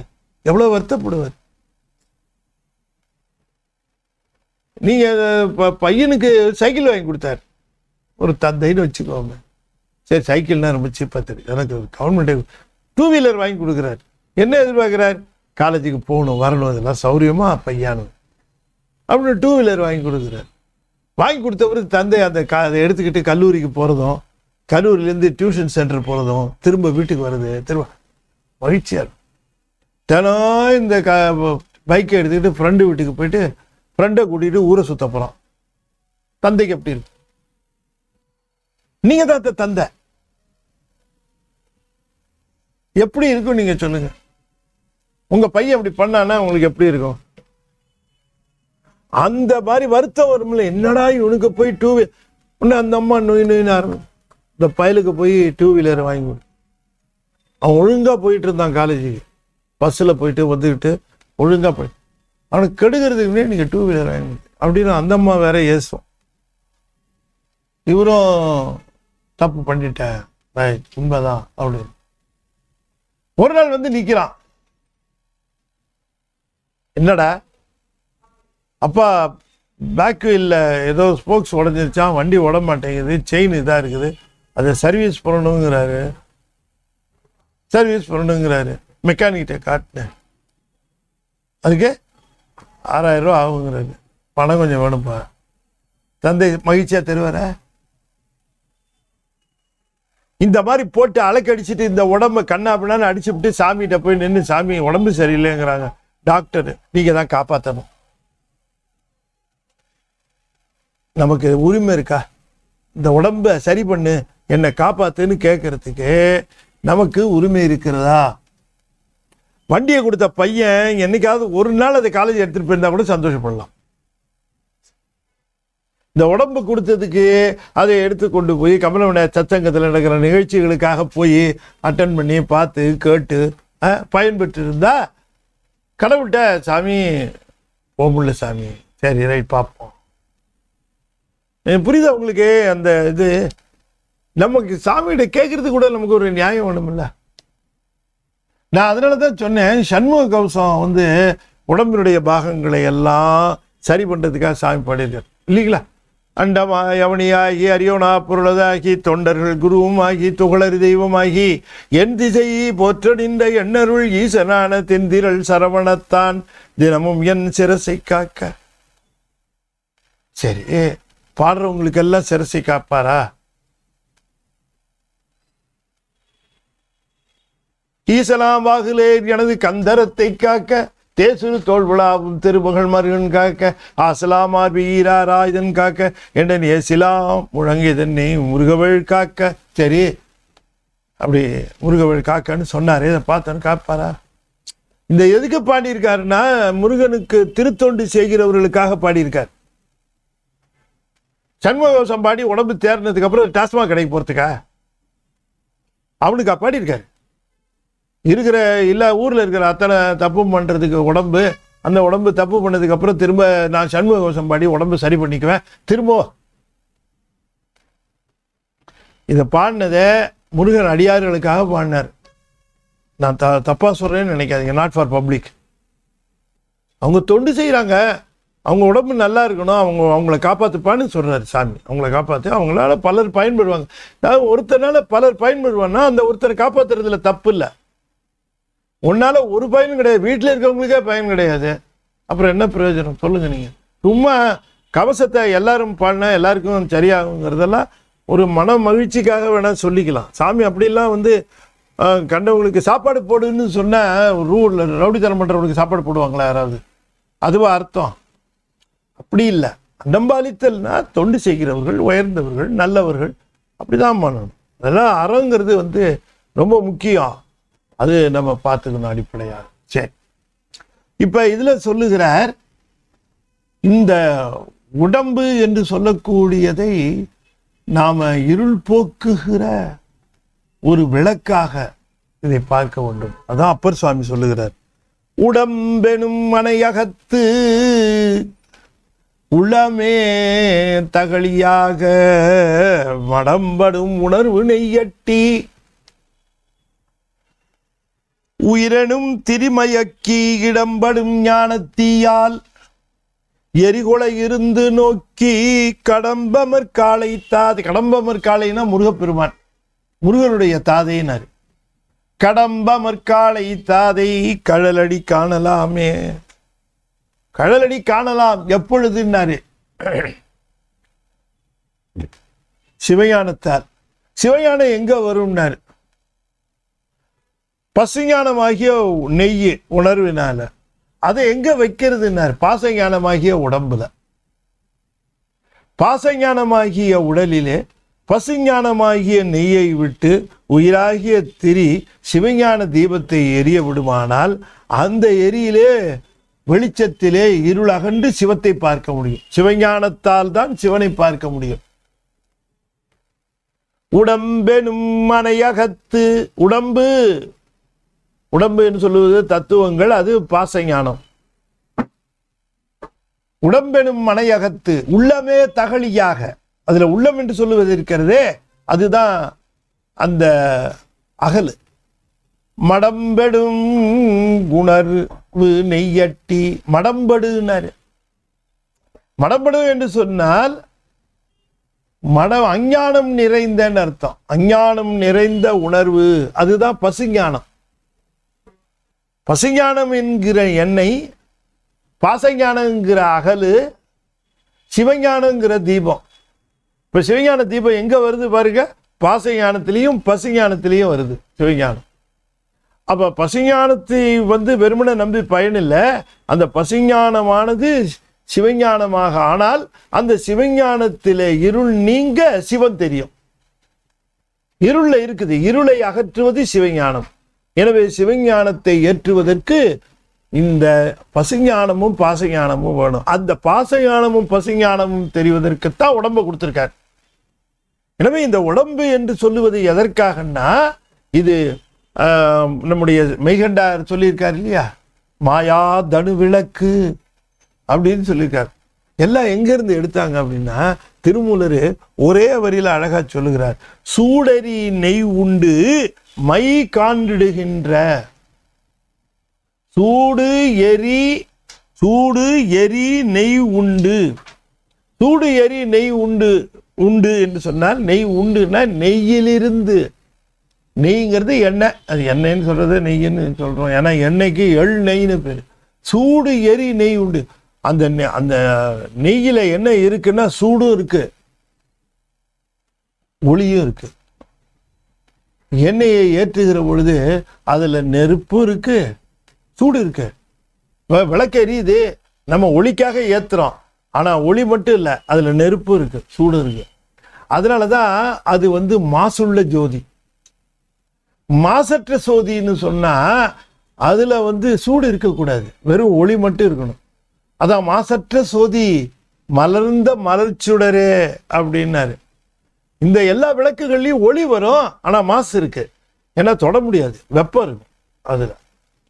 எவ்வளவு வருத்தப்படுவார். நீங்க பையனுக்கு சைக்கிள் வாங்கி கொடுத்தாரு ஒரு தந்தைன்னு வச்சுக்கோங்க. சரி, சைக்கிள்னா ரொம்ப சீப்பாக தெரியும் எனக்கு. கவர்மெண்ட் 2 வீலர் வாங்கி கொடுக்குறாரு. என்ன எதிர்பார்க்குறார்? காலேஜுக்கு போகணும் வரணும், இதெல்லாம் சௌரியமா பையானும் அப்படின்னு 2 வீலர் வாங்கி கொடுக்குறாரு. வாங்கி கொடுத்தவரு தந்தை அதை எடுத்துக்கிட்டு கல்லூரிக்கு போகிறதும், கல்லூரியிலேருந்து டியூஷன் சென்டர் போகிறதும், திரும்ப வீட்டுக்கு வருது, திரும்ப மகிழ்ச்சியாக தினம் இந்த பைக்கை எடுத்துக்கிட்டு ஃப்ரெண்டு வீட்டுக்கு போயிட்டு ஃப்ரெண்டை கூட்டிகிட்டு ஊரை சுத்த போகிறான். தந்தைக்கு எப்படி இருக்கு? நீங்க தான் தந்தை, எப்படி இருக்கும் நீங்க சொல்லுங்க. உங்க பையன் அப்படி பண்ணானா உங்களுக்கு எப்படி இருக்கும்? அந்த மாதிரி வருத்தம் வரும்ல. என்னடா இவனுக்கு போய் 2 வீலர், அந்த அம்மா நோயின்னு ஆரம்பி இந்த பயலுக்கு போய் 2 வீலர் வாங்கி. அவன் ஒழுங்கா போயிட்டு இருந்தான் காலேஜுக்கு, பஸ்ஸில் போயிட்டு வந்துக்கிட்டு ஒழுங்கா போய் அவனுக்கு கெடுக்கிறதுக்குன்னே நீங்க 2 வீலர் வாங்கி அப்படின்னு அந்த அம்மா வேற ஏசும். இவரும் தப்பு பண்ணிட்டேன், உண்மைதான் அப்படின்னு. ஒரு நாள் வந்து நிக்கிறான். என்னடா அப்பா, பேக் வீல்ல ஏதோ ஸ்போக்ஸ் உடஞ்சிருச்சான், வண்டி ஓட மாட்டேங்குது, செயின் இதாக இருக்குது, அதை சர்வீஸ் பண்ணணுங்கிறாரு. சர்வீஸ் பண்ணணுங்கிறாரு. மெக்கானிக்கிட்ட காட்டினேன், அதுக்கு 6000 ரூபா ஆகுங்கிறாரு. பணம் கொஞ்சம் வேணும்ப்பா. தந்தை மகிழ்ச்சியா தருவார? இந்த மாதிரி போட்டு அலக்கடிச்சிட்டு இந்த உடம்ப கண்ணா அப்படின்னு அடிச்சு விட்டு சாமிகிட்ட போய் நின்று, சாமி உடம்பு சரியில்லைங்கிறாங்க டாக்டர், நீங்க தான் காப்பாற்றணும். நமக்கு உரிமை இருக்கா? இந்த உடம்ப சரி பண்ணு, என்னை காப்பாத்துன்னு கேட்கறதுக்கு நமக்கு உரிமை இருக்கிறதா? வண்டியை கொடுத்த பையன் என்னைக்காவது ஒரு நாள் அதை காலேஜ் எடுத்துட்டு போயிருந்தா கூட சந்தோஷப்படலாம். இந்த உடம்பு கொடுத்ததுக்கு அதை எடுத்து கொண்டு போய் கமலவன சச்சங்கத்தில் நடக்கிற நிகழ்ச்சிகளுக்காக போய் அட்டன் பண்ணி பார்த்து கேட்டு பயன்பெற்று இருந்தா கடவுள்கிட்ட, சாமி போமுள்ள சாமி, சரி ரைட் பார்ப்போம். புரியுதா உங்களுக்கு? அந்த இது நமக்கு சாமிகிட்ட கேட்கறது கூட நமக்கு ஒரு நியாயம் வேணுமில்ல. நான் அதனால தான் சொன்னேன், சண்முக கவசம் வந்து உடம்பினுடைய பாகங்களை எல்லாம் சரி பண்றதுக்காக சாமி பாடியிருக்கார் இல்லைங்களா? அண்டமாய் அவனியாகி அரியோனா பொருளதாகி தொண்டர்கள் குருவுமாகி துகளறி தெய்வமாகி என் திசை போற்றடிந்த எண்ணருள் ஈசனான தென்திரள் சரவணத்தான் தினமும் என் சிரசை காக்க. சரி, பாடுறவங்களுக்கு எல்லாம் சிரசை காப்பாரா? ஈசலாம் வாகுலே எனது கந்தரத்தை காக்க, தேசுரு தோல் விழாவும் திருமகள் மருகன் காக்க, ஆசலாமார் வீராராயுதன் காக்க, என்ற ஏசிலாம் முழங்கியதன்னே முருகவேள் காக்க. சரி, அப்படி முருகவேள் காக்கன்னு சொன்னாரே, இதை பார்த்தோன்னு காப்பாரா? இந்த எதுக்கு பாடியிருக்காருன்னா, முருகனுக்கு திருத்தொண்டு செய்கிறவர்களுக்காக பாடியிருக்கார். சண்முகம் பாடி உடம்பு தேர்னதுக்கு அப்புறம் டாஸ்மாக் கடைக்கு போறதுக்கா? அவனுக்கா பாடியிருக்காரு? இருக்கிற இல்ல ஊர்ல இருக்கிற அத்தனை தப்பு பண்றதுக்கு உடம்பு, அந்த உடம்பு தப்பு பண்ணதுக்கு அப்புறம் திரும்ப நான் சண்முக கவசம் பாடி உடம்பு சரி பண்ணிக்குவேன் திரும்ப. இதை பாடினதை முருகன் அடியார்களுக்காக பாடினார். நான் தப்பா சொல்றேன்னு நினைக்காதீங்க, நாட் ஃபார் பப்ளிக். அவங்க தொண்டு செய்யறாங்க, அவங்க உடம்பு நல்லா இருக்கணும், அவங்கள காப்பாத்துப்பான்னு சொல்றாரு சாமி. அவங்கள காப்பாத்து, அவங்களால பலர் பயன்படுவாங்க. அதாவது ஒருத்தனால பலர் பயன்படுவான்னா அந்த ஒருத்தரை காப்பாத்துறதுல தப்பு இல்லை. உன்னால ஒரு பயனும் கிடையாது, வீட்டில் இருக்கவங்களுக்கே பயன் கிடையாது, அப்புறம் என்ன பிரயோஜனம் சொல்லுங்க நீங்க? சும்மா கவசத்தை எல்லாரும் பாடினா எல்லாருக்கும் சரியாகுங்கிறதெல்லாம் ஒரு மன மகிழ்ச்சிக்காக வேணா சொல்லிக்கலாம். சாமி அப்படிலாம் வந்து கண்டவங்களுக்கு சாப்பாடு போடுன்னு சொன்னா ரவுடித்தனம் பண்றவங்களுக்கு சாப்பாடு போடுவாங்களா யாராவது? அதுவா அர்த்தம்? அப்படி இல்லை. அண்டம்பாலித்தல்னா தொண்டு செய்கிறவர்கள், உயர்ந்தவர்கள், நல்லவர்கள், அப்படிதான் பண்ணணும். அதெல்லாம் அறங்கிறது வந்து ரொம்ப முக்கியம். அது நம்ம பார்த்துக்கணும் அடிப்படையாக. சரி, இப்ப இதுல சொல்லுகிறார், இந்த உடம்பு என்று சொல்லக்கூடியதை நாம இருள் போக்குகிற ஒரு விளக்காக இதை பார்க்க வேண்டும். அதான் அப்பர் சுவாமி சொல்லுகிறார், உடம்பெனும் மனையகத்து உளமே தகழியாக மடம்படும் உணர்வு நெய்யட்டி உயிரெனும் திரிமயக்கி இடம்படும் ஞானத்தீயால் எரிகொலை இருந்து நோக்கி கடம்பமர் காலை தாதை. கடம்பமர் காலைனா முருகப்பெருமான், முருகனுடைய தாதையினார். கடம்பமர் காலை தாதை கழலடி காணலாமே. கழலடி காணலாம் எப்பொழுதுன்னாரு? சிவஞானத்தால். சிவஞானம் எங்க வரும்னாரு? பசுஞானமாகிய நெய் உணர்வினால. அதை எங்க வைக்கிறதுனார்? பாசஞானமாகிய உடம்புல. பாசஞானமாகிய உடலிலே பசுஞானமாகிய நெய்யை விட்டு உயிராகிய திரி சிவஞான தீபத்தை எரிய விடுமானால் அந்த எரியிலே வெளிச்சத்திலே இருள் அகன்று சிவத்தை பார்க்க முடியும். சிவஞானத்தால் தான் சிவனை பார்க்க முடியும். உடம்பெனும் மனையகத்து. உடம்பு, உடம்பு என்று சொல்லுவது தத்துவங்கள், அது பாசஞானம். உடம்பெனும் மனையகத்து உள்ளமே தகழியாக. அதுல உள்ளம் என்று சொல்லுவது இருக்கிறதே, அதுதான் அந்த அகல். மடம்பெடும் உணர்வு நெய்யட்டி. மடம்படுனாரு. மடம்படு என்று சொன்னால் அஞ்ஞானம் நிறைந்தன்னு அர்த்தம். அஞ்ஞானம் நிறைந்த உணர்வு, அதுதான் பசுஞானம். பசுஞானம் என்கிற எண்ணெய், பாசஞானங்கிற அகலு, சிவஞானங்கிற தீபம். இப்ப சிவஞான தீபம் எங்க வருது பாருங்க? பாசஞானத்திலையும் பசுஞானத்திலையும் வருது சிவஞானம். அப்ப பசுஞானத்தை வந்து வெறுமனை நம்பி பயனில்லை. அந்த பசுஞானமானது சிவஞானமாக ஆனால் அந்த சிவஞானத்திலே இருள் நீங்க சிவன் தெரியும். இருள்ல இருக்குது, இருளை அகற்றுவது சிவஞானம். எனவே சிவஞானத்தை ஏற்றுவதற்கு இந்த பசுஞானமும் பாசஞானமும் வேணும். அந்த பாசஞானமும் பசுஞானமும் தெரிவதற்குத்தான் உடம்பை கொடுத்திருக்கார். எனவே இந்த உடம்பு என்று சொல்லுவது எதற்காகன்னா, இது நம்முடைய மெய்கண்டார் சொல்லியிருக்கார் இல்லையா, மாயா தனு விளக்கு அப்படின்னு சொல்லியிருக்கார். எல்லாம் எங்கிருந்து எடுத்தாங்க அப்படின்னா, திருமூலர் ஒரே வரியில அழகா சொல்லுகிறார், சூடரி நெய் உண்டு மை காண்டிடுகின்ற. சூடு எரி நெய் உண்டு. சூடு எரி நெய் உண்டு. உண்டு என்று சொன்னால் நெய் உண்டுன்னா நெய்யிலிருந்து. நெய்ங்கிறது எண்ணெய், அது எண்ணெய்ன்னு சொல்றது நெய்ன்னு சொல்றோம். ஏன்னா எண்ணெய்க்கு எள் நெய்ன்னு பேரு. சூடு எரி நெய் உண்டு. அந்த அந்த நெய்யில எண்ணெய் இருக்குன்னா சூடும் இருக்கு, ஒளியும் இருக்கு. எண்ணெயை ஏற்றுகிற பொழுது அதுல நெருப்பு இருக்கு, சூடு இருக்கு. விளக்கு எரியுது, நம்ம ஒளிக்காக ஏத்துறோம். ஆனா ஒளி மட்டும் இல்லை, அதுல நெருப்பு இருக்கு, சூடு இருக்கு. அதனாலதான் அது வந்து மாசுள்ள ஜோதி. மாசற்ற சோதின்னு சொன்னா அதுல வந்து சூடு இருக்கக்கூடாது, வெறும் ஒளி மட்டும் இருக்கணும். அதான் மாசற்ற சோதி மலர்ந்த மலர்ச்சுடரே அப்படின்னாரு. இந்த எல்லா விளக்குகள்லையும் ஒளி வரும், ஆனா மாசு இருக்கு. ஏன்னா தொட முடியாது, வெப்பம் இருக்கு அதுல.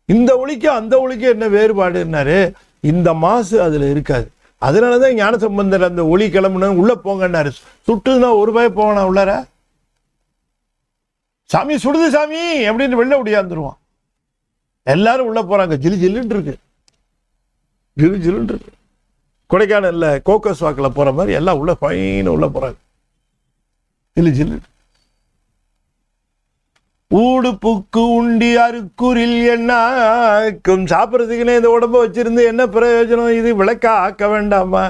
இந்த ஒளிக்கும் அந்த ஒளிக்கும் என்ன வேறுபாடுன்னாரு, இந்த மாசு அதுல இருக்காது. அதனாலதான் ஞான சம்பந்தர் அந்த ஒளி கிளம்புன உள்ள போங்கன்னாரு. சுட்டுதுன்னா ஒரு பய போவானா உள்ளார? சாமி சுடுது சாமி அப்படின்னு வெளில ஒடியாந்துருவான். எல்லாரும் உள்ள போறாங்க, ஜிலு ஜில்லுன்னு இருக்கு, ஜிலு ஜில்லுன்னு இருக்கு. கொடைக்கானல்ல கோக்கஸ் வாக்கில் போற மாதிரி எல்லாம் உள்ள பையன உள்ள போறாங்க, ஜிலு ஜில்லு. ஊடு புக்கு உண்டி அருக்குரில் என்னாக்கும். சாப்பிட்றதுக்குன்னே இந்த உடம்ப வச்சிருந்து என்ன பிரயோஜனம்? இது விளக்கா ஆக்க வேண்டாமா?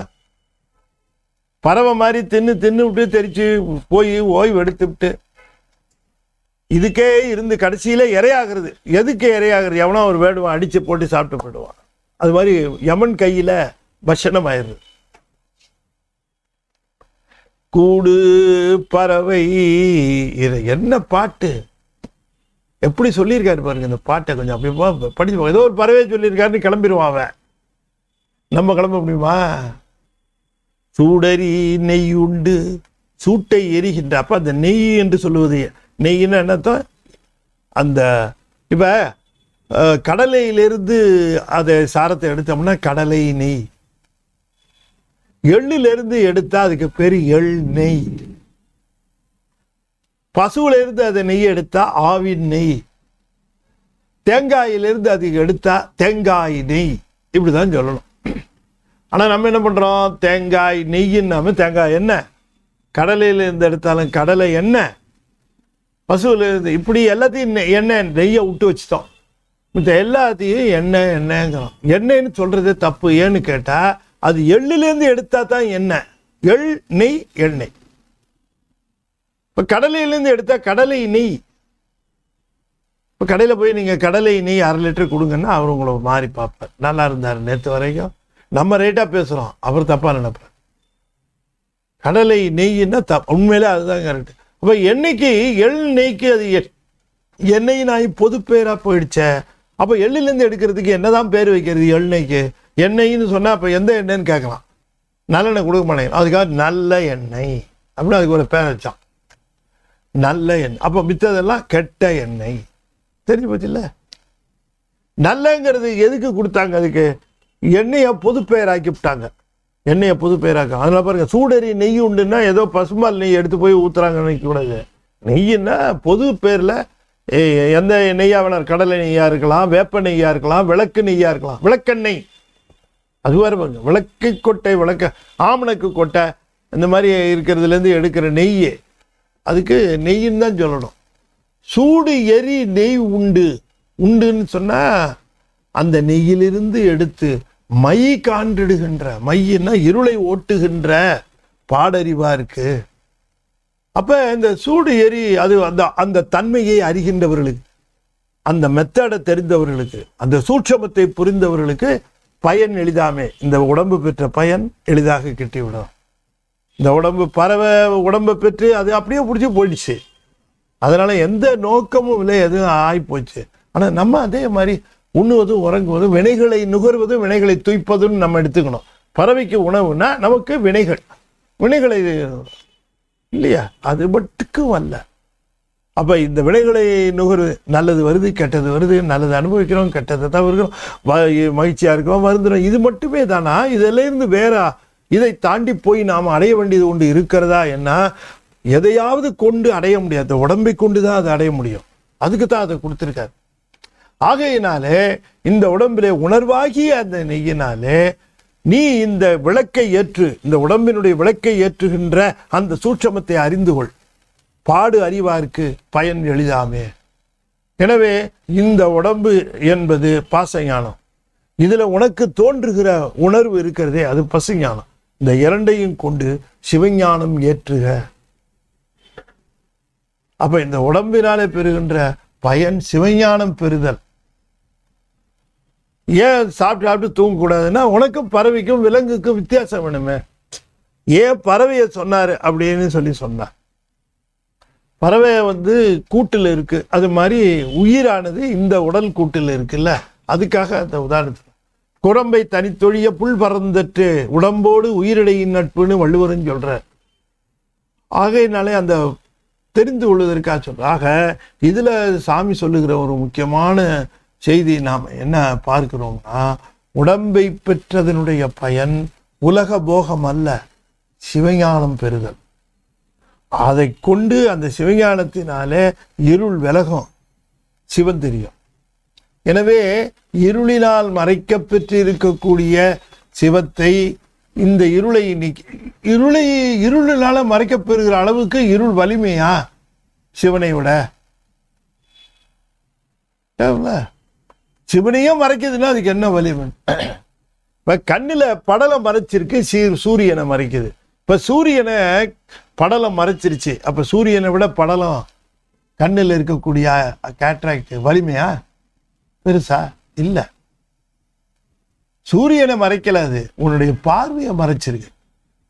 பறவை மாதிரி தின்னு தின்னு விட்டு தெரிச்சு போய் ஓய்வு எடுத்துவிட்டு இதுக்கே இருந்து கடைசியில இரையாகிறது. எதுக்கு இரையாகிறது? எவனோ ஒரு வேடுவான், அடிச்சு போட்டு சாப்பிட்டு போயிடுவான். அது மாதிரி யமன் கையில பட்சணம் ஆயிடுது. கூடு பறவை. இது என்ன பாட்டு, எப்படி சொல்லியிருக்காரு பாருங்க இந்த பாட்டை. கொஞ்சம் அப்படி படிச்சு, ஏதோ ஒரு பறவை சொல்லியிருக்காருன்னு கிளம்பிடுவான் அவன். நம்ம கிளம்ப முடியுமா? சூடரி நெய் உண்டு சூட்டை எரிகின்ற. அப்ப அந்த நெய் என்று சொல்லுவது, நெய்ன்னு என்னத்தான், அந்த இப்ப கடலையிலிருந்து அதை சாரத்தை எடுத்தோம்னா கடலை நெய். எள்ளிலிருந்து எடுத்தா அதுக்கு பேர் எள் நெய். பசுவில இருந்து அதை நெய் எடுத்தா ஆவின் நெய். தேங்காயிலிருந்து அதுக்கு எடுத்தா தேங்காய் நெய். இப்படிதான் சொல்லணும். ஆனா நம்ம என்ன பண்றோம், தேங்காய் நெய்யின்னாம தேங்காய் எண்ணெய், கடலையில இருந்து எடுத்தாலும் கடலை எண்ணெய், பசுவில இருந்து, இப்படி எல்லாத்தையும் எண்ணெய் நெய்யை விட்டு வச்சுட்டோம். மற்ற எல்லாத்தையும் எண்ணெய் எண்ணெய்ங்கிறோம். எண்ணெய்ன்னு சொல்றதே தப்பு. ஏன்னு கேட்டா அது எள்ளிலேருந்து எடுத்தா தான் எண்ணெய். எள் நெய் எண்ணெய். இப்போ கடலையிலேருந்து எடுத்தா கடலை நெய். இப்போ கடையில் போய் நீங்கள் கடலை நெய் 1/2 லிட்டர் கொடுங்கன்னா அவர் உங்களை மாறி பார்ப்பார். நல்லா இருந்தார் நேற்று வரைக்கும், நம்ம ரேட்டாக பேசுகிறோம், அவர் தப்பாக நினைப்பார். கடலை நெய்ன்னா உண்மையிலே அதுதான் கரெக்ட். அப்போ எண்ணெய்க்கு, எள் நெய்க்கு அது எண்ணெய் நாய் பொது பேராக போயிடுச்ச. அப்போ எள்ளிலேருந்து எடுக்கிறதுக்கு என்னதான் பேர் வைக்கிறது எண்ணெய்க்கு? எண்ணெய்ன்னு சொன்னால் அப்போ எந்த எண்ணெய்ன்னு கேட்கலாம். நல்லெண்ணெய் கொடுக்க மாட்டேங்க, அதுக்காக நல்ல எண்ணெய் அப்படின்னு அதுக்கு ஒரு பேர் வச்சான், நல்ல எண்ணெய். அப்போ மித்ததெல்லாம் கெட்ட எண்ணெய். தெரிஞ்சு போச்சு இல்லை? நல்லங்கிறது எதுக்கு கொடுத்தாங்க? அதுக்கு எண்ணெயை பொது பெயராக்கி விட்டாங்க. எண்ணெயை புது பெயராக்க. அதனால பாருங்க, சூடரி நெய் உண்டுன்னா ஏதோ பசும்பால் நெய் எடுத்து போய் ஊத்துறாங்கன்னு நினைக்கக்கூடாது. நெய்யின்னா பொது பேரில் எந்த நெய்யா வேணாம், கடலை நெய்யா இருக்கலாம், வேப்ப நெய்யா இருக்கலாம், விளக்கு நெய்யா இருக்கலாம், விளக்கெண்ணெய். அதுவாக பாருங்க, விளக்கு கொட்டை, விளக்க ஆமணக்கு கொட்டை, இந்த மாதிரி இருக்கிறதுலேருந்து எடுக்கிற நெய், அதுக்கு நெய்ன்னு தான் சொல்லணும். சூடு எரி நெய் உண்டு. உண்டுன்னு சொன்னால் அந்த நெய்யிலிருந்து எடுத்து மை காண்டிடுகின்ற, மையின்னா இருளை ஓட்டுகின்ற பாடறிவா இருக்கு. அப்ப இந்த சூடு எரி அது அந்த தன்மையை அறிகின்றவர்களுக்கு, அந்த மெத்தடை தெரிந்தவர்களுக்கு, அந்த சூட்சமத்தை புரிந்தவர்களுக்கு பயன் எளிதாமே. இந்த உடம்பு பெற்ற பயன் எளிதாக கிட்டிவிடும். இந்த உடம்பு பறவை உடம்பை பெற்று அது அப்படியே பிடிச்சி போயிடுச்சு. அதனால எந்த நோக்கமும் இல்லை, எதுவும் ஆகிப்போச்சு. ஆனால் நம்ம அதே மாதிரி உண்ணுவதும் உறங்குவதும் வினைகளை நுகர்வதும் வினைகளை தூய்ப்பதும் நம்ம எடுத்துக்கணும். பறவைக்கு உணவுனா நமக்கு வினைகளை இல்லையா, அது மட்டுக்கும் அல்ல. அப்போ இந்த வினைகளை நுகர்வு, நல்லது வருது கெட்டது வருது, நல்லது அனுபவிக்கிறோம் கெட்டதை தான் வருகிறோம், மகிழ்ச்சியாக இருக்கிறோம் வருந்துறோம், இது மட்டுமே தானா? இதிலிருந்து வேற இதை தாண்டி போய் நாம் அடைய வேண்டியது ஒன்று இருக்கிறதா? என்ன எதையாவது கொண்டு அடைய முடியாது, உடம்பை கொண்டு தான் அதை அடைய முடியும். அதுக்கு தான் அதை கொடுத்துருக்காரு. ஆகையினாலே இந்த உடம்பிலே உணர்வாகிய அந்த நெய்யினாலே நீ இந்த விளக்கை ஏற்று, இந்த உடம்பினுடைய விளக்கை ஏற்றுகின்ற அந்த சூட்சமத்தை அறிந்து கொள். பாடு அறிவார்க்கு பயன் எளிதாமே. எனவே இந்த உடம்பு என்பது பாசஞானம். இதுல உனக்கு தோன்றுகிற உணர்வு இருக்கிறதே அது பசுஞானம். இந்த இரண்டையும் கொண்டு சிவஞானம் ஏற்றுக. அப்ப இந்த உடம்பினாலே பெறுகின்ற பயன் சிவஞானம் பெறுதல். ஏன் சாப்பிட்டு தூங்கக்கூடாதுன்னா, உனக்கும் பறவைக்கும் விலங்குக்கும் வித்தியாசம் வேணுமே. ஏன் பறவையை சொன்னாரு அப்படின்னு சொன்னார். பறவை கூட்டில் இருக்கு, அது மாதிரி உயிரானது இந்த உடல் கூட்டில் இருக்குல்ல, அதுக்காக அந்த உதாரணத்தில் குரம்பை தனித்தொழிய புல் பறந்துட்டு உடம்போடு உயிரிடையின் நட்புன்னு வள்ளுவர்னு சொல்றார். ஆகையினாலே அந்த தெரிந்து கொள்வதற்காக சொல்ற. ஆக இதுல சாமி சொல்லுகிற ஒரு முக்கியமான செய்தி நாம் என்ன பார்க்கிறோம்னா, உடம்பை பெற்றதனுடைய பயன் உலக போகம் அல்ல, சிவஞானம் பெறுதல். அதை கொண்டு அந்த சிவஞானத்தினாலே இருள் விலகும், சிவன் தெரியும். எனவே இருளினால் மறைக்கப்பெற்று இருக்கக்கூடிய சிவத்தை, இந்த இருளை நீக்கி, இருளினால மறைக்கப்பெறுகிற அளவுக்கு இருள் வலிமையா சிவனை விட? சிவனையும் மறைக்குதுன்னா அதுக்கு என்ன வலிமை? இப்ப கண்ணுல படலம் மறைச்சிருக்கு, சூரியனை மறைக்குது. இப்ப சூரியனை படலம் மறைச்சிருச்சு, அப்ப சூரியனை விட படலம் கண்ணில் இருக்கக்கூடிய கேட்ராக்ட் வலிமையா பெருசா? இல்ல. சூரியனை மறைக்கல, அது உன்னுடைய பார்வையை மறைச்சிருக்கு.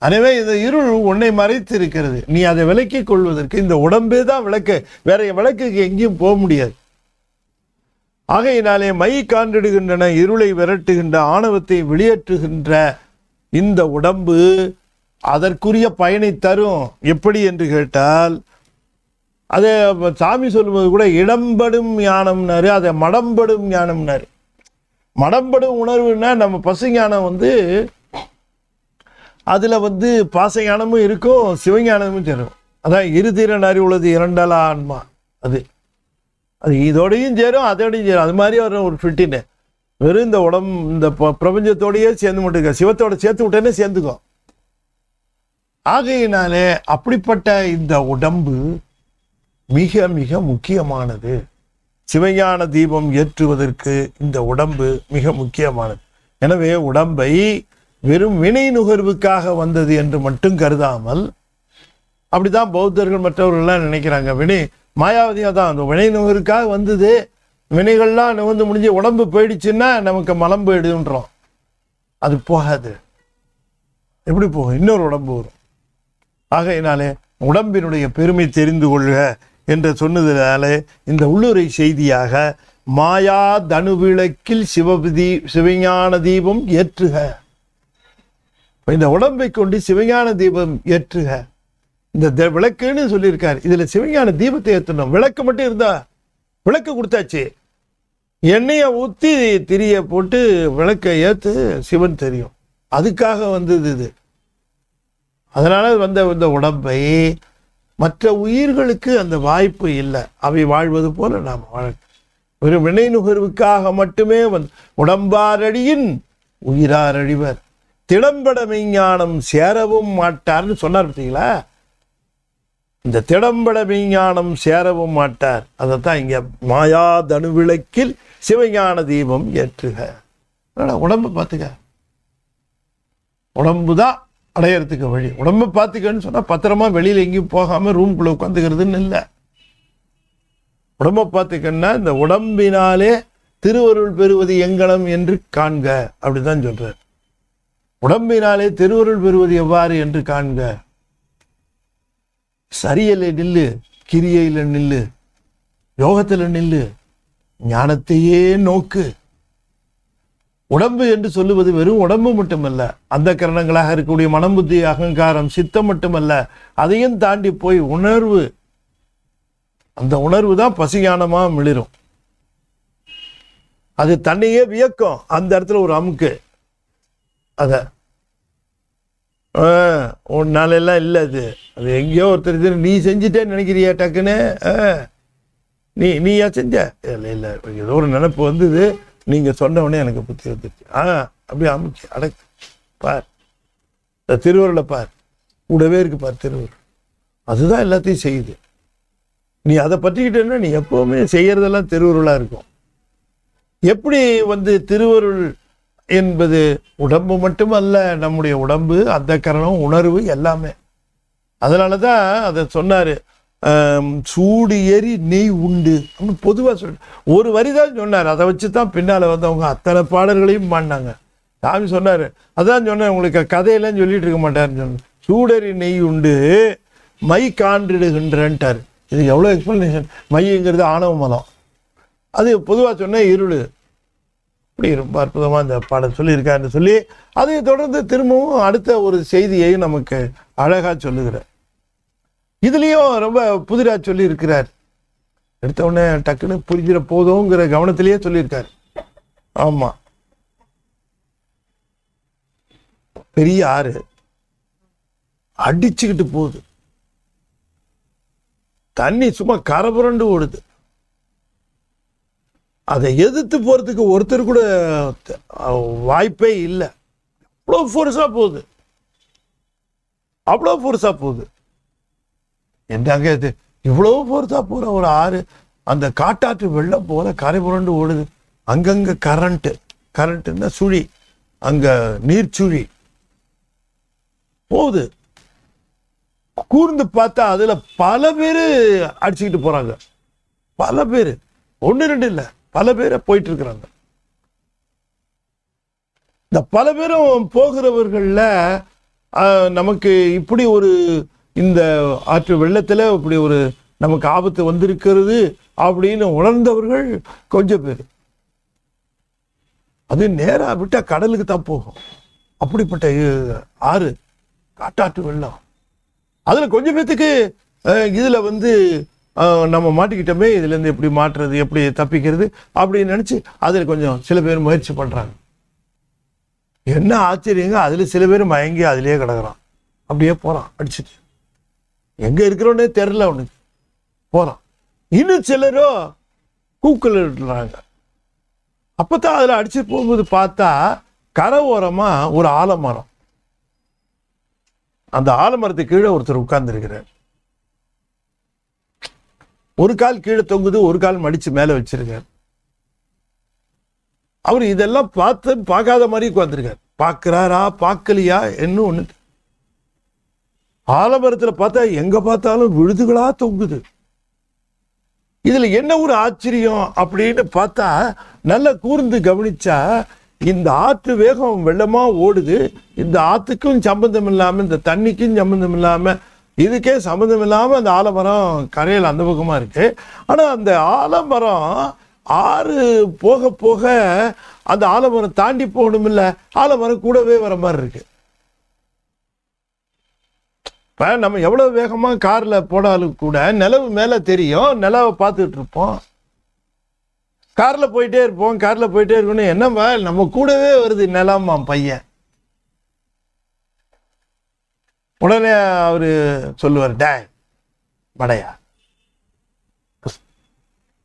எனவே இந்த இருள் உன்னை மறைத்து இருக்கிறது, நீ அதை விலக்கிக் கொள்வதற்கு இந்த உடம்பே தான் விளக்கு, வேற விளக்குக்கு எங்கேயும் போக முடியாது. ஆகையினாலே மை காண்டிடுகின்றன, இருளை விரட்டுகின்ற, ஆணவத்தை வெளியேற்றுகின்ற இந்த உடம்பு அதற்குரிய பயனை தரும். எப்படி என்று கேட்டால், அதை சாமி சொல்லும்போது கூட இடம்படும் ஞானம்னாரு, அதை மடம்படும் ஞானம்னாரு. மடம்படும் உணர்வுன்னா நம்ம பசுஞானம் அதில் பாசஞானமும் இருக்கும், சிவஞானமும் சேரும். அதான் இருதிறன் அறிவுள்ளது இரண்டல ஆன்மா. அது இதோடையும் சேரும், அதோடையும் சேரும். அது மாதிரி வரும் ஒரு ஃபிட்டின்னு. வெறும் இந்த இந்த பிரபஞ்சத்தோடையே சேர்ந்து மட்டும் சிவத்தோட சேர்த்து விட்டேன்னே சேர்ந்துக்கோ. ஆகையினாலே அப்படிப்பட்ட இந்த உடம்பு மிக மிக முக்கியமானது. சிவஞான தீபம் ஏற்றுவதற்கு இந்த உடம்பு மிக முக்கியமானது. எனவே உடம்பை வெறும் வினை நுகர்வுக்காக வந்தது என்று மட்டும் கருதாமல், அப்படிதான் பௌத்தர்கள் மற்றவர்கள்லாம் நினைக்கிறாங்க. மாயாவதியாக தான் அந்த வினை நுகர்வுக்காக வந்தது, வினைகள்லாம் முடிஞ்சு உடம்பு போயிடுச்சுன்னா நமக்கு மலம் போயிடுன்றோம். அது போகாது. எப்படி போகும்? இன்னொரு உடம்பு வரும். ஆகையினாலே உடம்பினுடைய பெருமை தெரிந்து கொள்க என்று சொன்னதினாலே இந்த உள்ளுரை செய்தியாக மாயா தனுவிளக்கில் சிவஞான தீபம் ஏற்றுக. இந்த உடம்பை கொண்டு சிவஞான தீபம் ஏற்றுக. இந்த விளக்குன்னு சொல்லியிருக்காரு. இதுல சிவஞான தீபத்தை ஏற்றணும். விளக்கு மட்டும் இருந்தா, விளக்கு கொடுத்தாச்சு, எண்ணெயை ஊற்றி திரிய போட்டு விளக்கை ஏற்று சிவன் தெரியும். அதுக்காக வந்தது இது. அதனால இந்த உடம்பை மற்ற உயிர்களுக்கு அந்த வாய்ப்பு இல்லை. அவை வாழ்வது போல நாம் வாழ வெறும் வினை நுகர்வுக்காக மட்டுமே உடம்பாரடியின் உயிராரழிவர் திடம்பட மெய்ஞானம் சேரவும் மாட்டார்னு சொன்னார். பார்த்தீங்களா? இந்த திடம்பட மெய்ஞானம் சேரவும் மாட்டார். அதைத்தான் இங்க மாயா தனுவிளக்கில் சிவஞான தீபம் ஏற்றுக. உடம்பை பார்த்துக்க. உடம்புதான் அடையறதுக்கு வழி. உடம்பை பார்த்துக்கன்னு சொன்னா பத்திரமா வெளியில எங்கேயும் போகாம ரூம்குள்ள உட்காந்துக்கிறதுன்னு இல்லை. உடம்பை பார்த்துக்கன்னா இந்த உடம்பினாலே திருவருள் பெறுவது எங்கனம் என்று காண்க, அப்படிதான் சொல்றார். உடம்பினாலே திருவருள் பெறுவது எவ்வாறு என்று காண்க. சரியலை நில்லு, கிரியையில நில்லு, யோகத்துல நில்லு, ஞானத்தையே நோக்கு. உடம்பு என்று சொல்லுவது வெறும் உடம்பு மட்டுமல்ல, அந்த கரணங்களாக இருக்கக்கூடிய மனம், புத்தி, அகங்காரம், சித்தம் மட்டுமல்ல, அதையும் தாண்டி போய் உணர்வு. அந்த உணர்வு தான் பசிஞானமா மிளிரும். அது தன்னையே வியக்கும். அந்த இடத்துல ஒரு அமுக்கு. அத நாளெல்லாம் இல்லை, அது எங்கேயோ ஒருத்தர் நீ செஞ்சுட்டேன்னு நினைக்கிறியா? டக்குன்னு நீயா செஞ்ச? இல்லை இல்லை, ஏதோ ஒரு நினைப்பு வந்தது, நீங்க சொன்ன உடனே எனக்கு புத்தி வந்துருச்சு. அப்படியே அமுச்சு அடக்கு பார், திருவருளை பார், கூடவே இருக்கு பார் திருவருள். அதுதான் எல்லாத்தையும் செய்யுது. நீ அதை பற்றிக்கிட்டேன்னா நீ எப்பவுமே செய்யறதெல்லாம் திருவருளா இருக்கும். எப்படி திருவருள் என்பது உடம்பு மட்டுமல்ல, நம்முடைய உடம்பு, அந்த கரணம், உணர்வு எல்லாமே. அதனாலதான் அதை சொன்னாரு, சூடு ஏறி நெய் உண்டு அப்படின்னு பொதுவா ஒரு வரிதான் சொன்னார். அதை வச்சுதான் பின்னால அவங்க அத்தனை பாடல்களையும் பாடினாங்க. சாமி சொன்னாரு, அதான் சொன்னேன் உங்களுக்கு, கதையெல்லாம் சொல்லிட்டு இருக்க மாட்டாருன்னு சொன்ன. சூடறி நெய் உண்டு மை காண்டிடுகின்றன்ட்டார். இது எவ்வளோ எக்ஸ்பிளனேஷன். மைங்கிறது ஆணவ மதம், அது பொதுவாக சொன்ன இருள். இப்படி ரொம்ப அற்புதமாக இந்த பாடல் சொல்லியிருக்காருன்னு சொல்லி அதை தொடர்ந்து திரும்பவும் அடுத்த ஒரு செய்தியையும் நமக்கு அழகா சொல்லுகிறார். இதுலேயும் ரொம்ப புதிராக சொல்லி இருக்கிறார். எடுத்த உடனே டக்குன்னு புரிஞ்சிட போதுங்கிற கவனத்திலேயே சொல்லியிருக்காரு. ஆமா, பெரிய ஆறு அடிச்சுக்கிட்டு போகுது, தண்ணி சும்மா கரபுரண்டு ஓடுது. அதை எதிர்த்து போறதுக்கு ஒருத்தர் கூட வாய்ப்பே இல்லை. அவ்வளோ ஃபோர்ஸா போகுது, அவ்வளோ ஃபோர்ஸா போகுது. என்னங்க இது இவ்வளவு ஃபோர்ஸா போற ஒரு ஆறு, அந்த காட்டாற்று வெள்ளம் போல கரை புரண்டு ஓடுது. அங்கங்க கரண்ட்னா சுழி, அங்க நீர்ச்சுழி போகுது. கூர்ந்து பார்த்தா அதுல பல பேரு அடிச்சுக்கிட்டு போறாங்க. பல பேரு, ஒன்னு ரெண்டு இல்ல, பல பேரை போயிட்டு இருக்கிறாங்க. இந்த பல பேரும் போகிறவர்கள்ல நமக்கு இப்படி ஒரு இந்த ஆற்று வெள்ளத்தில் இப்படி ஒரு நமக்கு ஆபத்து வந்திருக்கிறது அப்படின்னு உணர்ந்தவர்கள் கொஞ்சம் பேர். அது நேராக விட்டால் கடலுக்கு தான் போகும். அப்படிப்பட்ட ஆறு காட்டாற்று வெள்ளம். அதில் கொஞ்சம் பேர்த்துக்கு இதில் நம்ம மாட்டிக்கிட்டோமே, இதுலேருந்து எப்படி மாற்றுறது, எப்படி தப்பிக்கிறது அப்படின்னு நினச்சி அதில் கொஞ்சம் சில பேர் முயற்சி பண்ணுறாங்க. என்ன ஆச்சரியங்க, அதில் சில பேர் மயங்கி அதிலேயே கிடக்குறான், அப்படியே போகிறான் அடிச்சுட்டு, எங்கே இருக்கிறோன்னே தெரில அவனுக்கு, போகிறான். இன்னும் சிலரோ கூக்கல் இடுறாங்க. அப்போ தான் அதில் அடிச்சு போகும்போது பார்த்தா கரை ஓரமாக ஒரு ஆலமரம், அந்த ஆலமரத்துக்கு கீழே ஒருத்தர் உட்கார்ந்துருக்கிறார். ஒரு கால் கீழே தொங்குது, ஒரு கால் மடிச்சு மேலே வச்சிருக்கார். அவர் இதெல்லாம் பார்க்காத மாதிரி உட்கார்ந்துருக்கார். பார்க்கிறாரா பார்க்கலையா என்ன ஒண்ணு. ஆலமரத்தில் பார்த்தா எங்க பார்த்தாலும் விழுதுகளா தொங்குது. இதுல என்ன ஒரு ஆச்சரியம் அப்படின்னு பார்த்தா, நல்லா கூர்ந்து கவனிச்சா இந்த ஆற்று வேகம் வெள்ளமா ஓடுது. இந்த ஆத்துக்கும் சம்பந்தம் இல்லாம, இந்த தண்ணிக்கும் சம்பந்தம் இல்லாம, இதுக்கே சம்பந்தம் இல்லாம அந்த ஆலமரம் கரையில் அந்த பக்கமா இருக்கு. ஆனா அந்த ஆலமரம் ஆறு போக போக அந்த ஆலமரம் தாண்டி போகணும் இல்ல, ஆலமரம் கூடவே வர மாதிரி இருக்கு. இப்ப நம்ம எவ்வளவு வேகமா கார்ல போனாலும் கூட நிலவு மேல தெரியும், நிலவை பார்த்துட்டு இருப்போம். கார்ல போயிட்டே இருப்போம், கார்ல போயிட்டே இருக்கணும். என்னம்மா நம்ம கூடவே வருது நிலமா பையன். உடனே அவரு சொல்லுவார், டே படையா,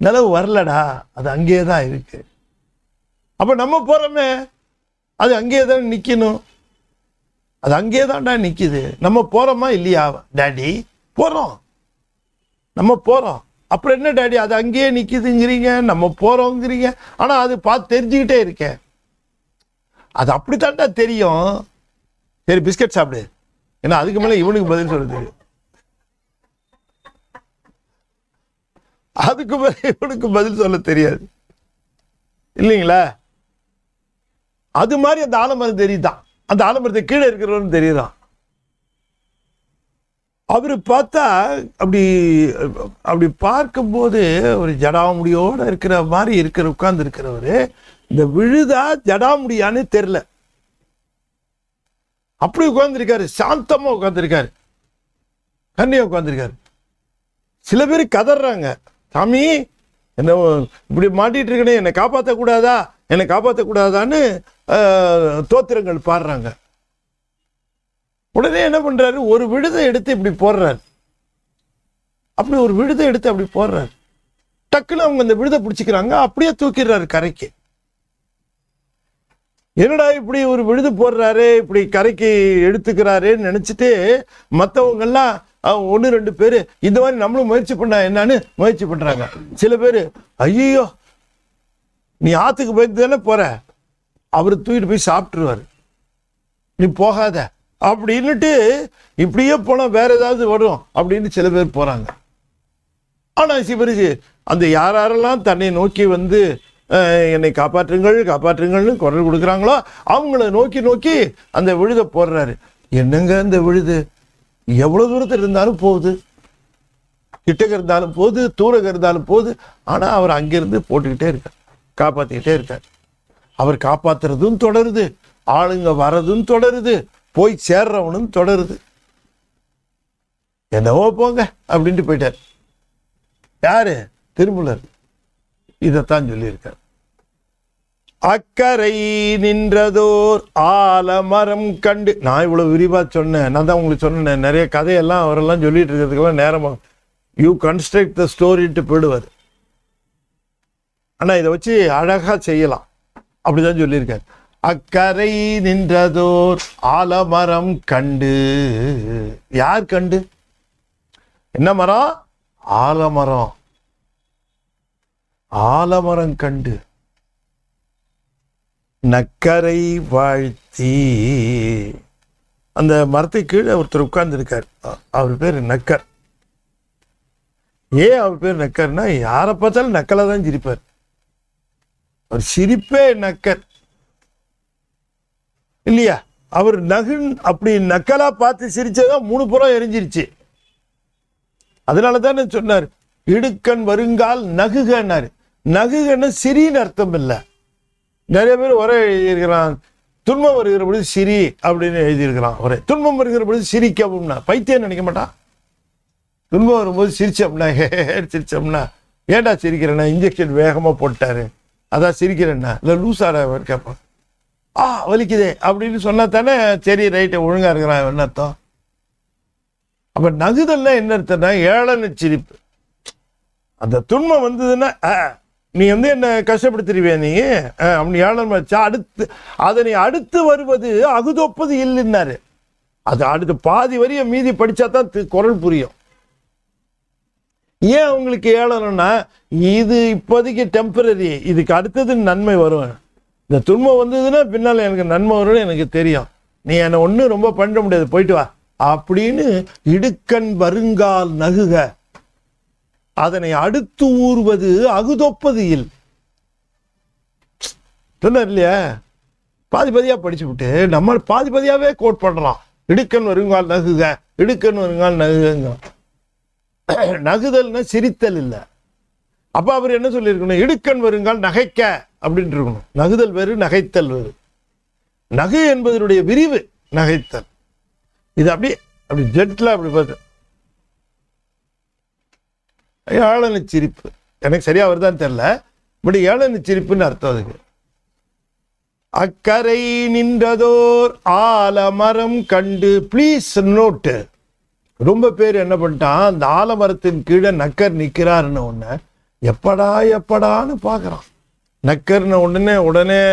நிலவு வரலடா, அது அங்கேயே தான் இருக்கு. அப்ப நம்ம போறோமே, அது அங்கேயே தான் நிக்கணும், அது அங்கேயே தான்டா நிக்குது. நம்ம போறோமா இல்லையா டாடி? போறோம், நம்ம போறோம். அப்புறம் என்ன டாடி அது அங்கேயே நிக்குதுங்கிறீங்க, நம்ம போறோங்கிறீங்க. ஆனா அது பார்த்து தெரிஞ்சுக்கிட்டே இருக்கேன், அது அப்படித்தான்டா தெரியும். சரி பிஸ்கட் சாப்பிடு, ஏன்னா அதுக்கு மேல இவனுக்கு பதில் சொல்ல தெரியும், அதுக்கு மேல இவனுக்கு பதில் சொல்ல தெரியாது இல்லைங்களா? அது மாதிரி அந்த ஆலமரம் தெரியுதான், அந்த ஆலமரத்தை கீழே இருக்கிறவரும் தெரியுதான். அவரு பார்த்தா அப்படி பார்க்கும்போது ஒரு ஜடாமுடியோட இருக்கிற மாதிரி உட்கார்ந்து இருக்கிறவரு இந்த விழுதா ஜடாமுடியான்னு தெரியல, அப்படி உட்கார்ந்துருக்காரு, சாந்தமா உட்கார்ந்துருக்காரு, கண்ணியா உட்கார்ந்துருக்காரு. சில பேர் கதறாங்க, சாமி என்ன இப்படி மாட்டிட்டு இருக்கனே, என்னை காப்பாற்றக்கூடாதா, என்னை காப்பாற்றக்கூடாதான்னு தோத்திரங்கள் பாடுறாங்க. உடனே என்ன பண்றாரு, ஒரு விழுதை எடுத்து இப்படி போடுறாரு. அப்படி ஒரு விழுதை எடுத்து அப்படி போடுறாரு. டக்குன்னு அவங்க அந்த விழுதை பிடிச்சிக்கிறாங்க, அப்படியே தூக்கிடுறாரு கரைக்கு. என்னடா இப்படி ஒரு விழுது போடுறாரு, இப்படி கரைக்கு எடுத்துக்கிறாருன்னு நினைச்சிட்டு மற்றவங்க எல்லாம் ஒன்று ரெண்டு பேர் இந்த மாதிரி நம்மளும் முயற்சி பண்ணா என்னன்னு முயற்சி பண்றாங்க. சில பேர் ஐயோ நீ ஆத்துக்கு போயிட்டு தானே போற, அவரு தூக்கிட்டு போய் சாப்பிட்டுருவாரு, நீ போகாத அப்படின்னுட்டு, இப்படியே போனா வேற ஏதாவது வரும் அப்படின்னு சில பேர் போறாங்க. ஆனா சிவரிஜி அந்த யாரெல்லாம் தன்னை நோக்கி என்னை காப்பாற்றுங்கள் காப்பாற்றுங்கள்னு குரல் கொடுக்குறாங்களோ அவங்கள நோக்கி நோக்கி அந்த விழுதை போடுறாரு. என்னங்க அந்த விழுது எவ்வளவு தூரத்தில் இருந்தாலும் போகுது, கிட்டக்க இருந்தாலும் போகுது, தூரக இருந்தாலும் போகுது. ஆனா அவர் அங்கிருந்து போட்டுக்கிட்டே இருக்கார், காப்பாத்திக்கிட்டே இருக்கார். அவர் காப்பாத்துறதும் தொடருது, ஆளுங்க வரதும் தொடருது, போய் சேர்றவனும் தொடருது. என்னவோ போங்க அப்படின்ட்டு போயிட்டார். யாரு? திருமூலர் இதைத்தான் சொல்லியிருக்கார். அக்கரை நின்றதோர் ஆலமரம் கண்டு. நான் இவ்வளவு விரிவா சொன்னேன், நான் தான் உங்களுக்கு சொன்னேன், நிறைய கதையெல்லாம் அவரெல்லாம் சொல்லிட்டு இருக்கிறதுக்கெல்லாம் நேரமாக யூ கன்ஸ்ட்ரக்ட் த ஸ்டோரின்ட்டு போயிடுவார். ஆனா இதை வச்சு அழகா செய்யலாம், அப்படிதான் சொல்லியிருக்காரு. அக்கரை நின்றதோர் ஆலமரம் கண்டு. யார் கண்டு? என்ன மரம்? ஆலமரம். ஆலமரம் கண்டு நக்கரை வாழ்த்தி. அந்த மரத்துக்கு கீழே ஒருத்தர் உட்கார்ந்து இருக்கார், அவர் பேர் நக்கர். ஏன் அவர் பேர் நக்கர்னா, யாரை பார்த்தாலும் நக்கலா தான் சிரிப்பார், அவர் சிரிப்பே நக்கர் இல்லையா? அவர் அப்படி நக்கலா பார்த்து சிரிச்சதான் 3 புறம் எரிஞ்சிருச்சு. அதனால தானே சொன்னார், இடுக்கண் வருங்கால் நகுகன்னாரு. நகுகன்னு சிரின்னு அர்த்தம் இல்லை. நிறைய பேர் ஒரே எழுதியிருக்கிறான், துன்பம் வருகிற பொழுது சிரி அப்படின்னு எழுதியிருக்கிறான். ஒரே துன்பம் வருகிற பொழுது சிரிக்கவும்னா பைத்தியம் நினைக்க மாட்டான். துன்பம் வரும்போது சிரிச்சோம்னா சிரிச்சோம்னா ஏன்டா சிரிக்கிறேன்னா இன்ஜெக்ஷன் வேகமாக போட்டாரு அதான் சிரிக்கிறேன்னா, இல்லை லூசாடா கேட்பான். வலிக்குதே அப்படின்னு சொன்னா தானே சரி ரைட்டு ஒழுங்கா இருக்கிறான் என்ன அர்த்தம். அப்ப நகுதல்னா என்ன அர்த்தம்னா ஏளன சிரிப்பு. அந்த துன்பம் வந்ததுன்னா நீ என்ன கஷ்டப்படுத்திருவியா நீ அப்படி ஏளனம் வச்சா அடுத்து அதனை அடுத்து வருவது அகுதொப்பது இல்லைன்னாரு. அது அடுத்து பாதி வரிய மீதி படிச்சா தான் குரல் புரியும். ஏன் அவங்களுக்கு ஏளனம்னா இது இப்போதைக்கு டெம்பரரி, இதுக்கு அடுத்தது நன்மை வரும். இந்த துன்பம் வந்ததுன்னா பின்னால் எனக்கு நன்மை வரும்னு எனக்கு தெரியும். நீ என்னை ஒன்றும் ரொம்ப பண்ண முடியாது, போயிட்டு வா அப்படின்னு இடுக்கண் வருங்கால் நகுக அதனை அடுத்து ஊறுவது அகுதொப்பது இல் சொன்னார் இல்லையா. பாதி பதியா படிச்சு விட்டு நம்ம பாதி பதியாவே கோட் பண்ணலாம். இடுக்கண் வருங்கால் நகுக, இடுக்கண் வருங்கால் நகுங்க. நகுதல்னா சிரித்தல் இல்லை. அப்ப அவர் என்ன சொல்லியிருக்கணும், இடுக்கண் வருங்கால் நகைக்க அப்படின்னு இருக்கணும். நகுதல் வேறு, நகைத்தல் வேறு. நகு என்பதனுடைய விரிவு நகைத்தல். இது அப்படி ஜெட்ல அப்படி பார்த்து ஏளன சிரிப்பு. எனக்கு சரியா வருதான்னு தெரியல, பட் ஏளன சிரிப்புன்னு அர்த்தம் அதுக்கு. அக்கரை நின்றதோர் ஆலமரம் கண்டு, ப்ளீஸ் நோட்டு. ரொம்ப பேர் என்ன பண்ணிட்டான், அந்த ஆலமரத்தின் கீழே நக்கர் நிற்கிறாருன்னு ஒன்று எப்படான்னு பார்க்குறான். நக்கர்னு உடனே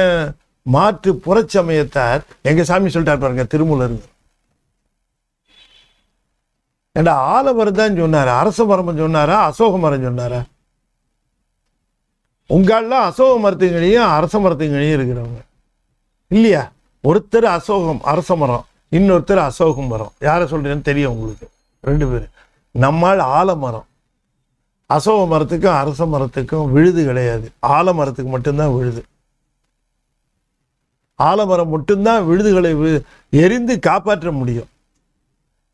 மாற்று புறச்சமயத்தார் எங்க சாமி சொல்லிட்டார் பாருங்க திருமூலருங்க. ஏண்டா ஆலமரம் தான் சொன்னாரா, அரச மரம் சொன்னாரா, அசோக மரம் சொன்னாரா? உங்களெல்லாம் அசோக மரத்துங்களையும் அரச மரத்துங்களையும் இருக்கிறவங்க இல்லையா? ஒருத்தர் அசோகம் அரச மரம், இன்னொருத்தர் அசோகம் மரம். யாரை சொல்றேன்னு தெரியும் உங்களுக்கு, 2 பேர். நம்மால் ஆலமரம். அசோக மரத்துக்கும் அரச மரத்துக்கும் விழுது கிடையாது, ஆலமரத்துக்கு மட்டும்தான் விழுது. ஆலமரம் மட்டும்தான் விழுதுகளை எரிந்து காப்பாற்ற முடியும்.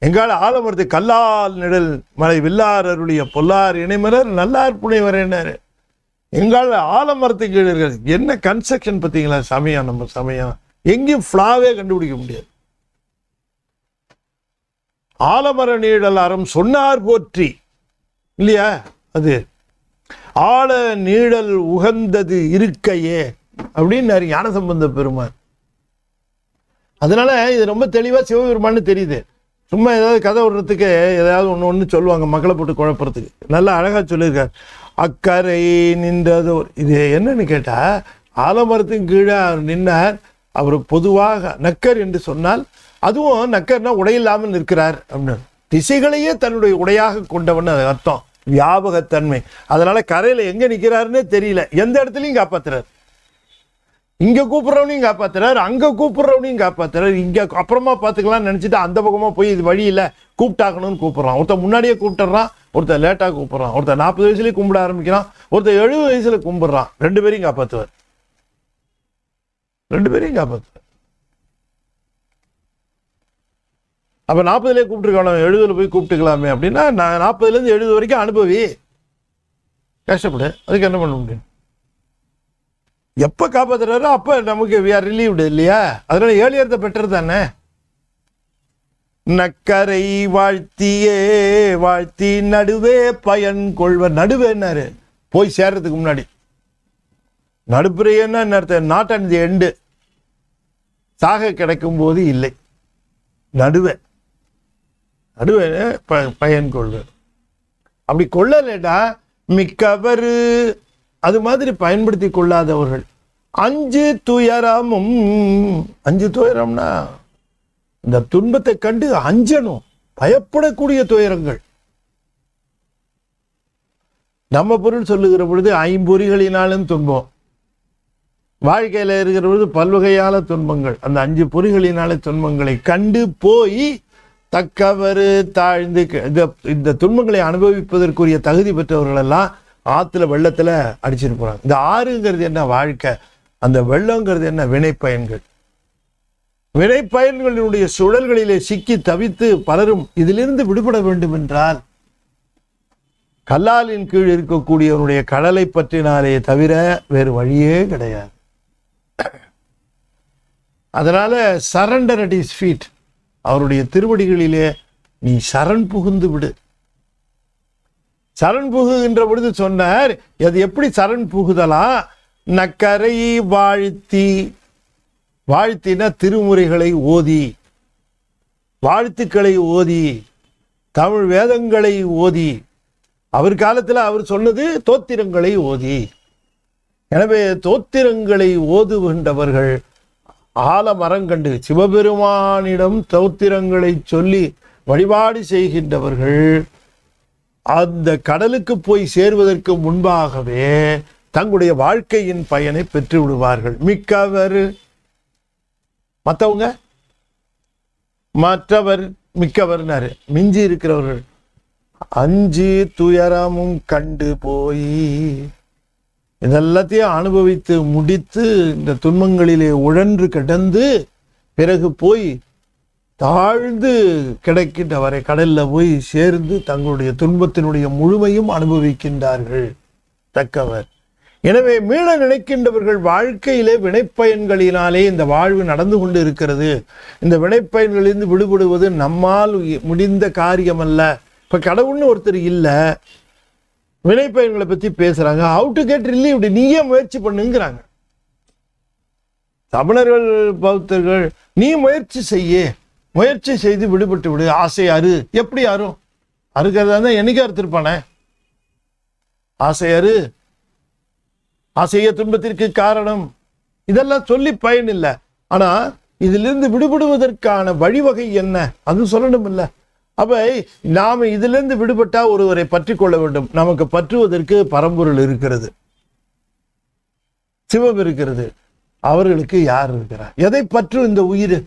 எங்கால ஆலமரத்தை கல்லால் நிழல் மலை வில்லார் அருளிய பொல்லார் இணைமலர் நல்லார் புனைவரேன்னாரு. எங்கால ஆலமரத்துக்கு கீழே என்ன கன்ஸ்ட்ரக்ஷன் பார்த்தீங்களா சமயம். நம்ம சமயம் எங்கேயும் ஃப்ளாவே கண்டுபிடிக்க முடியாது. ஆலமர நீழல் அறம் சொன்னார் போற்றி இல்லையா? அது ஆழ நீழல் உகந்தது இருக்கையே அப்படின்னு ஞானசம்பந்த பெருமான். அதனால இது ரொம்ப தெளிவா சிவபெருமான்னு தெரியுது. சும்மா ஏதாவது கதை விடுறதுக்கு ஏதாவது ஒன்று சொல்லுவாங்க, மக்களை போட்டு குழப்பறதுக்கு. நல்லா அழகா சொல்லியிருக்கார். அக்கரை நின்றதோர். இது என்னன்னு கேட்டா, ஆலமரத்தின் கீழே அவர் நின்றார். அவர் பொதுவாக நக்கர் என்று சொன்னால், அதுவும் நக்கர்னா உடையில்லாமல் நிற்கிறார் அப்படின்னு, திசைகளையே தன்னுடைய உடையாக கொண்டவன் அது அர்த்தம், வியாபகத்தன்மை. அதனால கரையில எங்க நிற்கிறாருன்னே தெரியல, எந்த இடத்துலையும் காப்பாத்துறாரு. இங்க கூப்பிடுறவனையும் காப்பாத்துறாரு, அங்க கூப்பிடுறவனையும் காப்பாத்துறாரு. இங்க அப்புறமா பார்த்துக்கலாம்னு நினைச்சிட்டு அந்த பக்கமா போய் இது வழி இல்லை கூப்பிட்டாக்கணும்னு கூப்பிடுறான். ஒருத்தர் முன்னாடியே கூப்பிட்டுறான், ஒருத்தர் லேட்டா கூப்பிடுறான். ஒருத்தர் 40 வயசுலயே கும்பிட ஆரம்பிக்கிறான், ஒருத்தர் 70 வயசுல கும்பிடுறான். 2 பேரையும் காப்பாத்துவார், 2 பேரையும் காப்பாத்துவார். அப்ப 40லயே கூப்பிட்டுருக்கணும், 70 போய் கூப்பிட்டுக்கலாமே அப்படின்னா, 40லேருந்து 70 வரைக்கும் அனுபவி, கஷ்டப்படு, அதுக்கு என்ன பண்ண முடியும்? எப்ப காப்பாத்துறாரோ அப்ப நமக்கு we are relieved இல்லையா? அதனால ஏழியர்த்த பெற்றது தானே. நக்கரை வாழ்த்தியே வாழ்த்தி நடுவே பயன் கொள்வர். நடுவேன்னாரு போய் சேர்றதுக்கு முன்னாடி. நடுப்புறையன்னா என்ன அர்த்தம்? நாட் அட் தி எண்டு, சாக கிடைக்கும் போது இல்லை. நடுவே நடுவே பயன் கொள்வர். அப்படி கொள்ளலேடா மிக்கவர் அது மாதிரி பயன்படுத்தி கொள்ளாதவர்கள். 5 துயரமும், 5 துயரம்னா இந்த துன்பத்தை கண்டு அஞ்சணும், பயப்படக்கூடிய துயரங்கள். நம்ம பொருள் சொல்லுகிற பொழுது 5 துன்பம், வாழ்க்கையில இருக்கிற பொழுது பல்வகையான துன்பங்கள். அந்த 5 பொறிகளினால துன்பங்களை கண்டு போய் தக்கவர் தாழ்ந்து இந்த துன்பங்களை அனுபவிப்பதற்குரிய தகுதி பெற்றவர்கள் எல்லாம் ஆத்துல வெள்ளத்துல அடிச்சுட்டு போறாங்க. இந்த ஆறுங்கிறது என்ன? வாழ்க்கை. அந்த வெள்ளங்கிறது என்ன? வினை பயன்கள். வினை பயன்களினுடைய சுழல்களிலே சிக்கி தவித்து பலரும் இதிலிருந்து விடுபட வேண்டும் என்றால் கல்லாலின் கீழ் இருக்கக்கூடியவனுடைய கடலை பற்றினாலே தவிர வேறு வழியே கிடையாது. அதனால சரண்டர் அட் ஹிஸ் ஃபீட், அவருடைய திருவடிகளிலே நீ சரண் புகுந்து விடு. சரண் புகுகின்ற பொழுது சொன்னார், அது எப்படி சரண் புகுதலாம்? நக்கரை வாழ்த்தி, வாழ்த்தின திருமுறைகளை ஓதி, வாழ்த்துக்களை ஓதி, தமிழ் வேதங்களை ஓதி, அவர் காலத்தில் அவர் சொன்னது தோத்திரங்களை ஓதி. எனவே தோத்திரங்களை ஓதுகின்றவர்கள் ஆலமரம் கண்டு சிவபெருமானிடம் தோத்திரங்களை சொல்லி வழிபாடு செய்கின்றவர்கள் அந்த கடலுக்கு போய் சேர்வதற்கு முன்பாகவே தங்களுடைய வாழ்க்கையின் பயனை பெற்று விடுவார்கள். மிக்கவர் மற்றவர் மிக்கவர்னாரு, மிஞ்சி இருக்கிறவர்கள் அஞ்சு துயரமும் கண்டு போய் இதெல்லாத்தையும் அனுபவித்து முடித்து இந்த துன்பங்களிலே உழன்று கிடந்து பிறகு போய் தாழ்ந்து கிடைக்கின்றவரை கடல்ல போய் சேர்ந்து தங்களுடைய துன்பத்தினுடைய முழுமையும் அனுபவிக்கின்றார்கள் தக்கவர். எனவே மீள நினைக்கின்றவர்கள் வாழ்க்கையிலே வினைப்பயன்களினாலே இந்த வாழ்வு நடந்து கொண்டு இருக்கிறது. இந்த வினைப்பயன்களிலிருந்து விடுபடுவது நம்மால் முடிந்த காரியம் அல்ல. இப்ப கடவுள்னு ஒருத்தர் இல்ல, வினைப்பயன்களை பத்தி பேசுறாங்க. ஹவு டு கெட் ரிலீவ்டு, நீயே முயற்சி பண்ணுங்கிறாங்க. தமிழர்கள் பௌத்தர்கள் நீ முயற்சி செய்ய, முயற்சி செய்து விடுபட்டு விடு. ஆசை அறு. எப்படி அறும்? அறுக்கிறதா இருந்தா என்னைக்கு அறுத்திருப்பானே. ஆசை அறு, ஆசைய துன்பத்திற்கு காரணம், இதெல்லாம் சொல்லி பயன் இல்லை. ஆனா இதிலிருந்து விடுபடுவதற்கான வழிவகை என்ன அது சொல்லணும் இல்ல. அப்ப நாம இதிலிருந்து விடுபட்டா ஒருவரை பற்றி கொள்ள வேண்டும். நமக்கு பற்றுவதற்கு பரம்பொருள் இருக்கிறது, சிவம் இருக்கிறது. அவர்களுக்கு யார் இருக்கிறார்? எதை பற்று இந்த உயிர்?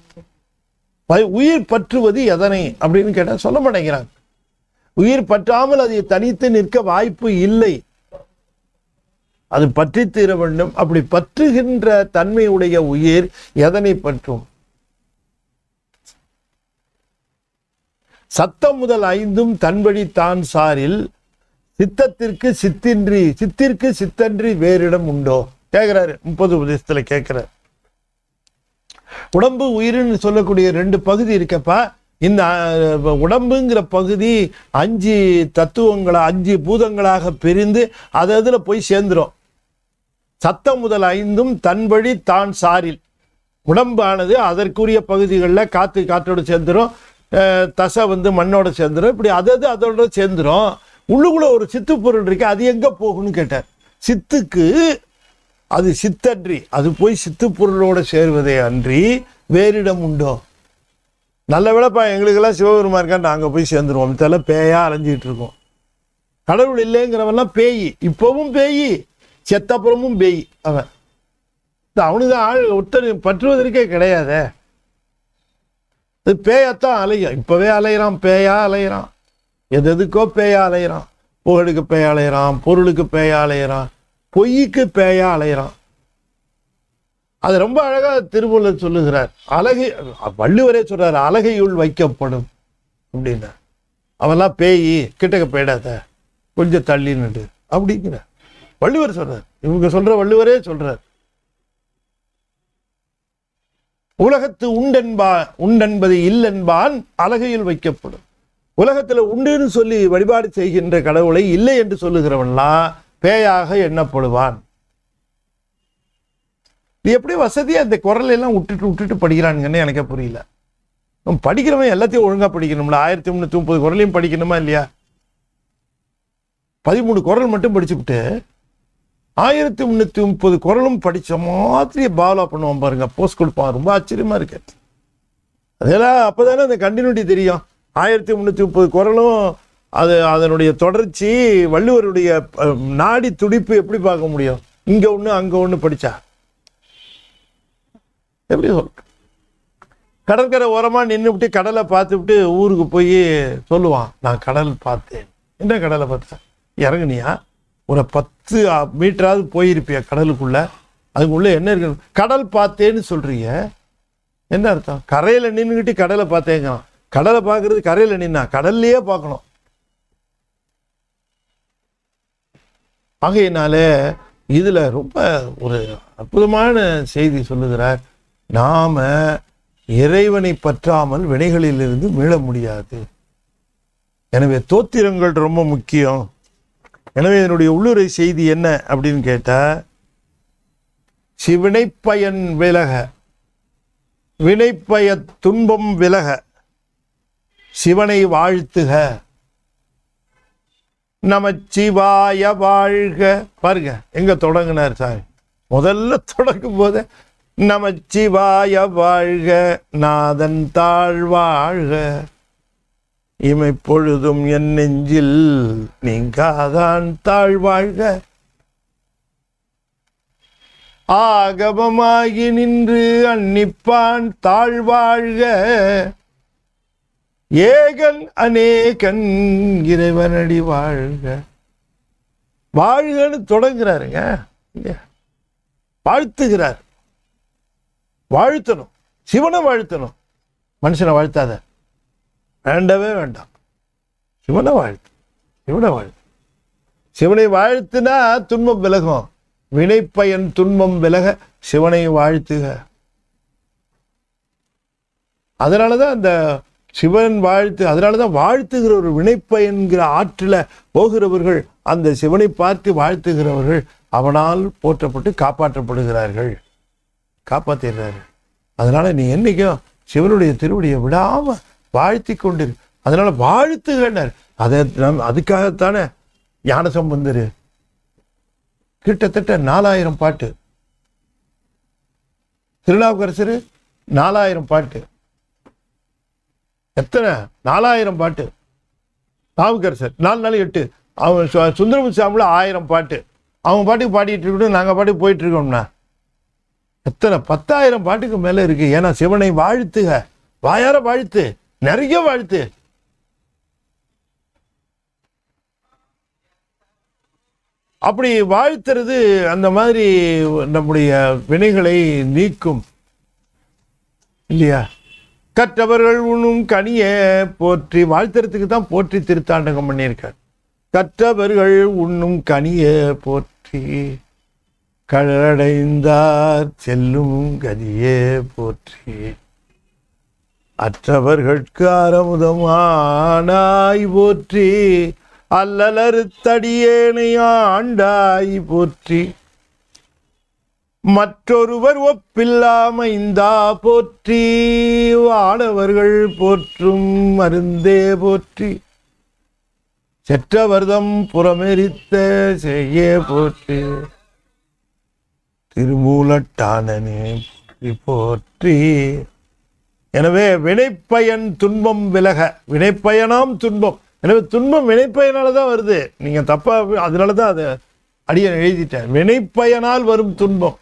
உயிர் பற்றுவது எதனை அப்படின்னு கேட்டா சொல்ல மாட்டேங்கிறாங்க. உயிர் பற்றாமல் அதை தனித்து நிற்க வாய்ப்பு இல்லை. அது பற்றி தீர வேண்டும். அப்படி பற்றுகின்ற தன்மையுடைய உயிர் எதனை பற்றும்? சத்தம் முதல் ஐந்தும் தன்வழி தான் சாரில் சித்தத்திற்கு சித்தன்றி வேறிடம் உண்டோ கேட்கிறாரு. 30 உபதேசத்துல கேட்கிறார். உடம்பு உயிர்னு சொல்லக்கூடிய 2 பகுதி இருக்கப்பா. இந்த உடம்புங்கிற பகுதி 5 தத்துவங்களா 5 பூதங்களாக பிரிந்து அதுல போய் சேர்ந்துரும். சத்தம் முதல் ஐந்தும் தன் வழி தான் சாரில், உடம்பானது அதற்குரிய பகுதிகளில் காற்றோட சேர்ந்துரும், தசை மண்ணோட சேர்ந்துரும், இப்படி அதோட சேர்ந்துரும். உள்ளுக்குள்ள ஒரு சித்து பொருள் இருக்கு, அது எங்க போகும்னு கேட்டார். சித்துக்கு அது சித்தன்றி, அது போய் சித்து பொருளோட சேர்வதே அன்றி வேறிடம் உண்டோ? நல்ல வேளைப்பா, எங்களுக்கெல்லாம் சிவபெருமா இருக்கா, நாங்கள் போய் சேர்ந்துருவோம். இதெல்லாம் பேயா அலைஞ்சிக்கிட்டு இருக்கோம். கடவுள் இல்லைங்கிறவெல்லாம் பேய், இப்பவும் பேய், செத்தப்புறமும் பேய். அவனுக்கு ஆள் ஒருத்தர் பற்றுவதற்கே கிடையாத. பேயத்தான் அலையும். இப்பவே அலையிறான், பேயா அலையிறான், எதுக்கோ பேயா அலையிறான். புகழுக்கு பேயா அலையிறான், பொருளுக்கு பேயா அலையிறான், பொய்க்கு பேயா அலையிறான். அது ரொம்ப அழகா திருமூலர் சொல்லுகிறார். வள்ளுவரே சொல்றாரு, அழகையுள் வைக்கப்படும் அப்படின்னா. அவெல்லாம் பேய், கிட்டக்க போயிடாத, கொஞ்சம் தள்ளி நின்று அப்படிங்கிற வள்ளுவர் சொல்றார். இவங்க சொல்ற வள்ளுவரே சொல்றார். உலகத்து உண்டென்பது இல்லென்பான் அழகையில் வைக்கப்படும். உலகத்துல உண்டுன்னு சொல்லி வழிபாடு செய்கின்ற கடவுளை இல்லை என்று சொல்லுகிறவன்லாம் பேயாக எண்ணப்படுவான். இது எப்படி வசதியா இந்த குரல் எல்லாம் விட்டுட்டு படிக்கிறானுங்கன்னு எனக்கே புரியல. படிக்கிறவன் எல்லாத்தையும் ஒழுங்கா படிக்கணும்ல. 1330 குரலையும் படிக்கணுமா இல்லையா? 13 குரல் மட்டும் படிச்சுவிட்டு 1330 குரலும் படிச்ச மாதிரி பாலா பண்ணுவான் பாருங்க, போஸ்ட் கொடுப்பான். ரொம்ப ஆச்சரியமா இருக்கு. அதெல்லாம் அப்பதானே அந்த கண்டினியூட்டி தெரியும். 1330 குரலும் அதனுடைய தொடர்ச்சி, வள்ளுவருடைய நாடி துடிப்பு எப்படி பார்க்க முடியும்? இங்க ஒண்ணு அங்க ஒண்ணு படிச்சா எப்படி சொல்? கடற்கரை ஓரமா நின்று விட்டு கடலை பார்த்துவிட்டு ஊருக்கு போய் சொல்லுவான், நான் கடல் பார்த்தேன். என்ன கடலை பார்த்தேன்? இறங்குனியா? ஒரு 10 மீட்டராவது போயிருப்பியா கடலுக்குள்ள? அதுக்குள்ள என்ன இருக்கு? கடல் பார்த்தேன்னு சொல்றீங்க. என்ன அர்த்தம்? கரையில் நின்றுக்கிட்டு கடலை பார்த்தேங்கிறான். கடலை பார்க்கறது கரையில் நின்னா கடல்லையே பார்க்கணும். ஆகையினால இதில் ரொம்ப ஒரு அற்புதமான செய்தி சொல்லுகிறார். நாம இறைவனை பற்றாமல் வினைகளிலிருந்து மீள முடியாது. எனவே தோத்திரங்கள் ரொம்ப முக்கியம். எனவே இதனுடைய உள்ளுரை செய்தி என்ன அப்படின்னு கேட்டா, சிவினைப்பயன் விலக, வினைப்பய துன்பம் விலக, சிவனை வாழ்த்துக, நமச்சிவாய வாழ்க. பாருங்க எங்க தொடங்கினார் சாமி. முதல்ல தொடங்கும் போது நமச்சிவாய வாழ்க, நாதன் தாழ்வாழ்க, இமைப்பொழுதும் என் நெஞ்சில் நீங்காதான் தாழ்வாழ்க, ஆகமமாகி நின்று அன்னிப்பான் தாழ்வாழ்க, ஏகன் அநேகன் இறைவனடி வாழ்க. வாழ்கன்னு தொடங்குறாருங்க, வாழ்த்துகிறார். வாழ்த்தணும், சிவனை வாழ்த்தணும், மனுஷனை வாழ்த்தாத, வேண்டவே வேண்டாம். சிவனை வாழ்த்து, சிவனை வாழ்த்து. சிவனை வாழ்த்துனா துன்பம் விலகும். வினைப்பயன் துன்பம் விலக சிவனை வாழ்த்துக. அதனாலதான் அந்த சிவன் வாழ்த்து, அதனாலதான் வாழ்த்துகிற ஒரு வினைப்பயன்கிற ஆற்றில போகிறவர்கள் அந்த சிவனை பார்த்து வாழ்த்துகிறவர்கள் அவனால் போற்றப்பட்டு காப்பாற்றப்படுகிறார்கள், காப்பாற்றுகிறார்கள். அதனால நீ என்னைக்கும் சிவனுடைய திருவடியை விடாம வாழ்த்தி கொண்டிரு. அதனால வாழ்த்துகின்றனர். அதை அதுக்காகத்தானே ஞானசம்பந்தர் கிட்டத்தட்ட 4000 பாட்டு, திருநாவுக்கரசர் 4000 பாட்டு, எத்தனை 4000 பாட்டு, நாவுக்கரசர் 4 நாள் 8, அவன் சுந்தரமூர்த்தி சாமியில் 1000 பாட்டு. அவங்க பாட்டுக்கு பாடிட்டு இருக்கட்டும், நாங்கள் பாட்டுக்கு போயிட்டு இருக்கோம்னா எத்தனை 10,000 பாட்டுக்கு மேலே இருக்கு. ஏன்னா சிவனை வாழ்த்துக, வாயார வாழ்த்து, நிறைய வாழ்த்து. அப்படி வாழ்த்துறது அந்த மாதிரி நம்முடைய வினைகளை நீக்கும் இல்லையா? கற்றவர்கள் உண்ணும் கனிய போற்றி, வாழ்த்துறதுக்கு தான் போற்றி திருத்தாண்டகம் பண்ணியிருக்கார். கற்றவர்கள் உண்ணும் கனிய போற்றி, கழடைந்தார் செல்லும் கதியே போற்றி, அற்றவர்கட்கு அறமுதமானாய் போற்றி, அல்லலறுத்தடியேனை ஆண்டாய் போற்றி, மற்றொருவர் ஒப்பில்லாமைந்தா போற்றி, வானவர்கள் போற்றும் மருந்தே போற்றி, செற்றவர்தம் புறமெரித்த செய்ய போற்றி, திருமூலட்டானனே போற்றி. எனவே வினைப்பயன் துன்பம் விலக, வினைப்பயனாம் துன்பம். எனவே துன்பம் வினைப்பயனால தான் வருது. நீங்க தப்பா, அதனால தான் அதை அடியை எழுதிட்டேன். வினைப்பயனால் வரும் துன்பம்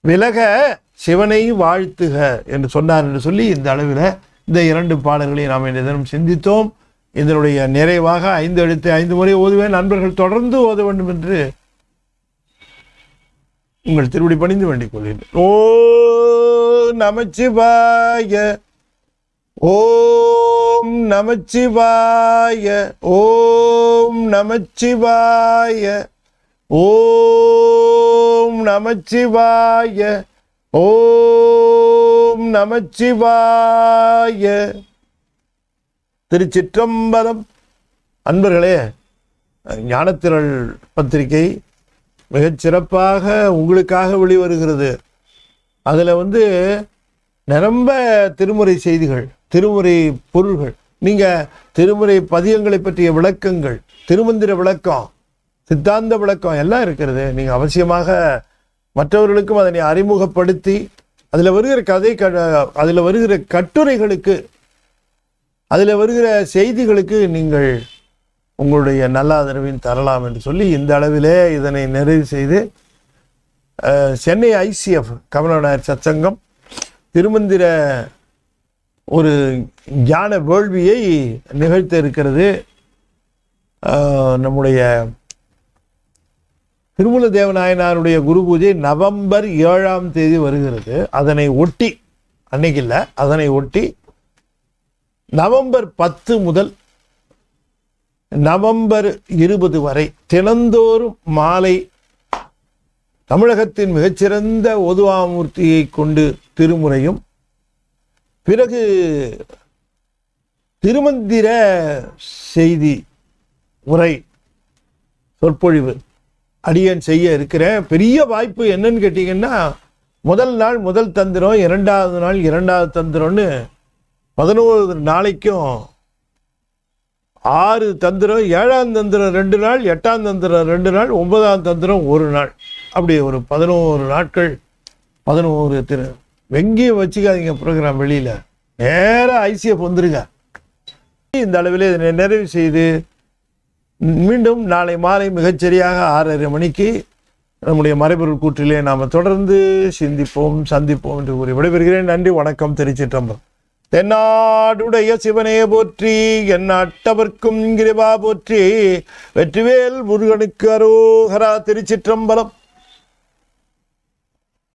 விலக சிவனை வாழ்த்துக என்று சொன்னார் என்று சொல்லி இந்த அளவில் இந்த 2 பாடல்களை நாம் இந்த தினம் சிந்தித்தோம். இதனுடைய நிறைவாக 5 எழுத்து 5 முறை ஓதுவேன். நண்பர்கள் தொடர்ந்து ஓத வேண்டும் என்று உங்கள் திருவடி பணிந்து வேண்டிக் கொள்கிறேன். ஓ நமச்சிவாய, ஓம் நமச்சிவாய, ஓம் நமச்சிவாய, ஓம் நமச்சிவாய, ஓம் நமச்சிவாய. திருச்சிற்றம்பலம். அன்பர்களே, ஞானத்திரள் பத்திரிகை மிகச் சிறப்பாக உங்களுக்காக வெளிவருகிறது. அதில் நிரம்ப திருமுறை செய்திகள், திருமுறை பொருள்கள், நீங்கள் திருமுறை பதியங்களை பற்றிய விளக்கங்கள், திருமந்திர விளக்கம், சித்தாந்த விளக்கம் எல்லாம் இருக்கிறது. நீங்கள் அவசியமாக மற்றவர்களுக்கும் அதனை அறிமுகப்படுத்தி அதில் வருகிற அதில் வருகிற கட்டுரைகளுக்கு, அதில் வருகிற செய்திகளுக்கு நீங்கள் உங்களுடைய நல்ல ஆதரவின் தரலாம் என்று சொல்லி இந்த அளவிலே இதனை நிறைவு செய்து சென்னை ICF கமலநாயர் சத்சங்கம் திருமந்திர ஒரு ஞான வேள்வியை நிகழ்த்த இருக்கிறது. நம்முடைய திருமூல தேவநாயனாருடைய குரு பூஜை நவம்பர் 7ஆம் தேதி வருகிறது. அதனை ஒட்டி அன்னைக்கு இல்லை, அதனை ஒட்டி நவம்பர் 10 முதல் நவம்பர் 20 வரை தினந்தோறும் மாலை தமிழகத்தின் மிகச்சிறந்த ஓதுவாமூர்த்தியை கொண்டு திருமுறையும், பிறகு திருமந்திர செய்தி உரை சொற்பொழிவு அடியேன் செய்ய இருக்கிறேன். பெரிய வாய்ப்பு என்னன்னு கேட்டீங்கன்னா, முதல் நாள் முதல் தந்திரம், 2வது நாள் 2வது தந்திரம்னு 11 நாளைக்கும் 6 தந்திரம், 7ஆம் தந்திரம் 2 நாள், 8ஆம் தந்திரம் 2 நாள், 9ஆம் தந்திரம் 1 நாள், அப்படி ஒரு 11 நாட்கள் 11 வெங்கியம் வச்சுக்காதீங்க ப்ரோக்ராம். வெளியில் நேராக ஐசிஎஃப் வந்துருங்க. இந்த அளவில் இதனை நிறைவு செய்து மீண்டும் நாளை மாலை மிகச்சரியாக 6:30 மணிக்கு நம்முடைய மறைபொருள் கூற்றிலே நாம் தொடர்ந்து சிந்திப்போம், சந்திப்போம் என்று கூறி விடைபெறுகிறேன். நன்றி, வணக்கம். திருச்சிற்றம்பலம். தென்னாடுடைய சிவனே போற்றி, எந்நாட்டவர்க்கும் கிருபா போற்றி, வெற்றிவேல் முருகனுக்கு அரோகரா. திருச்சிற்றம்பலம்.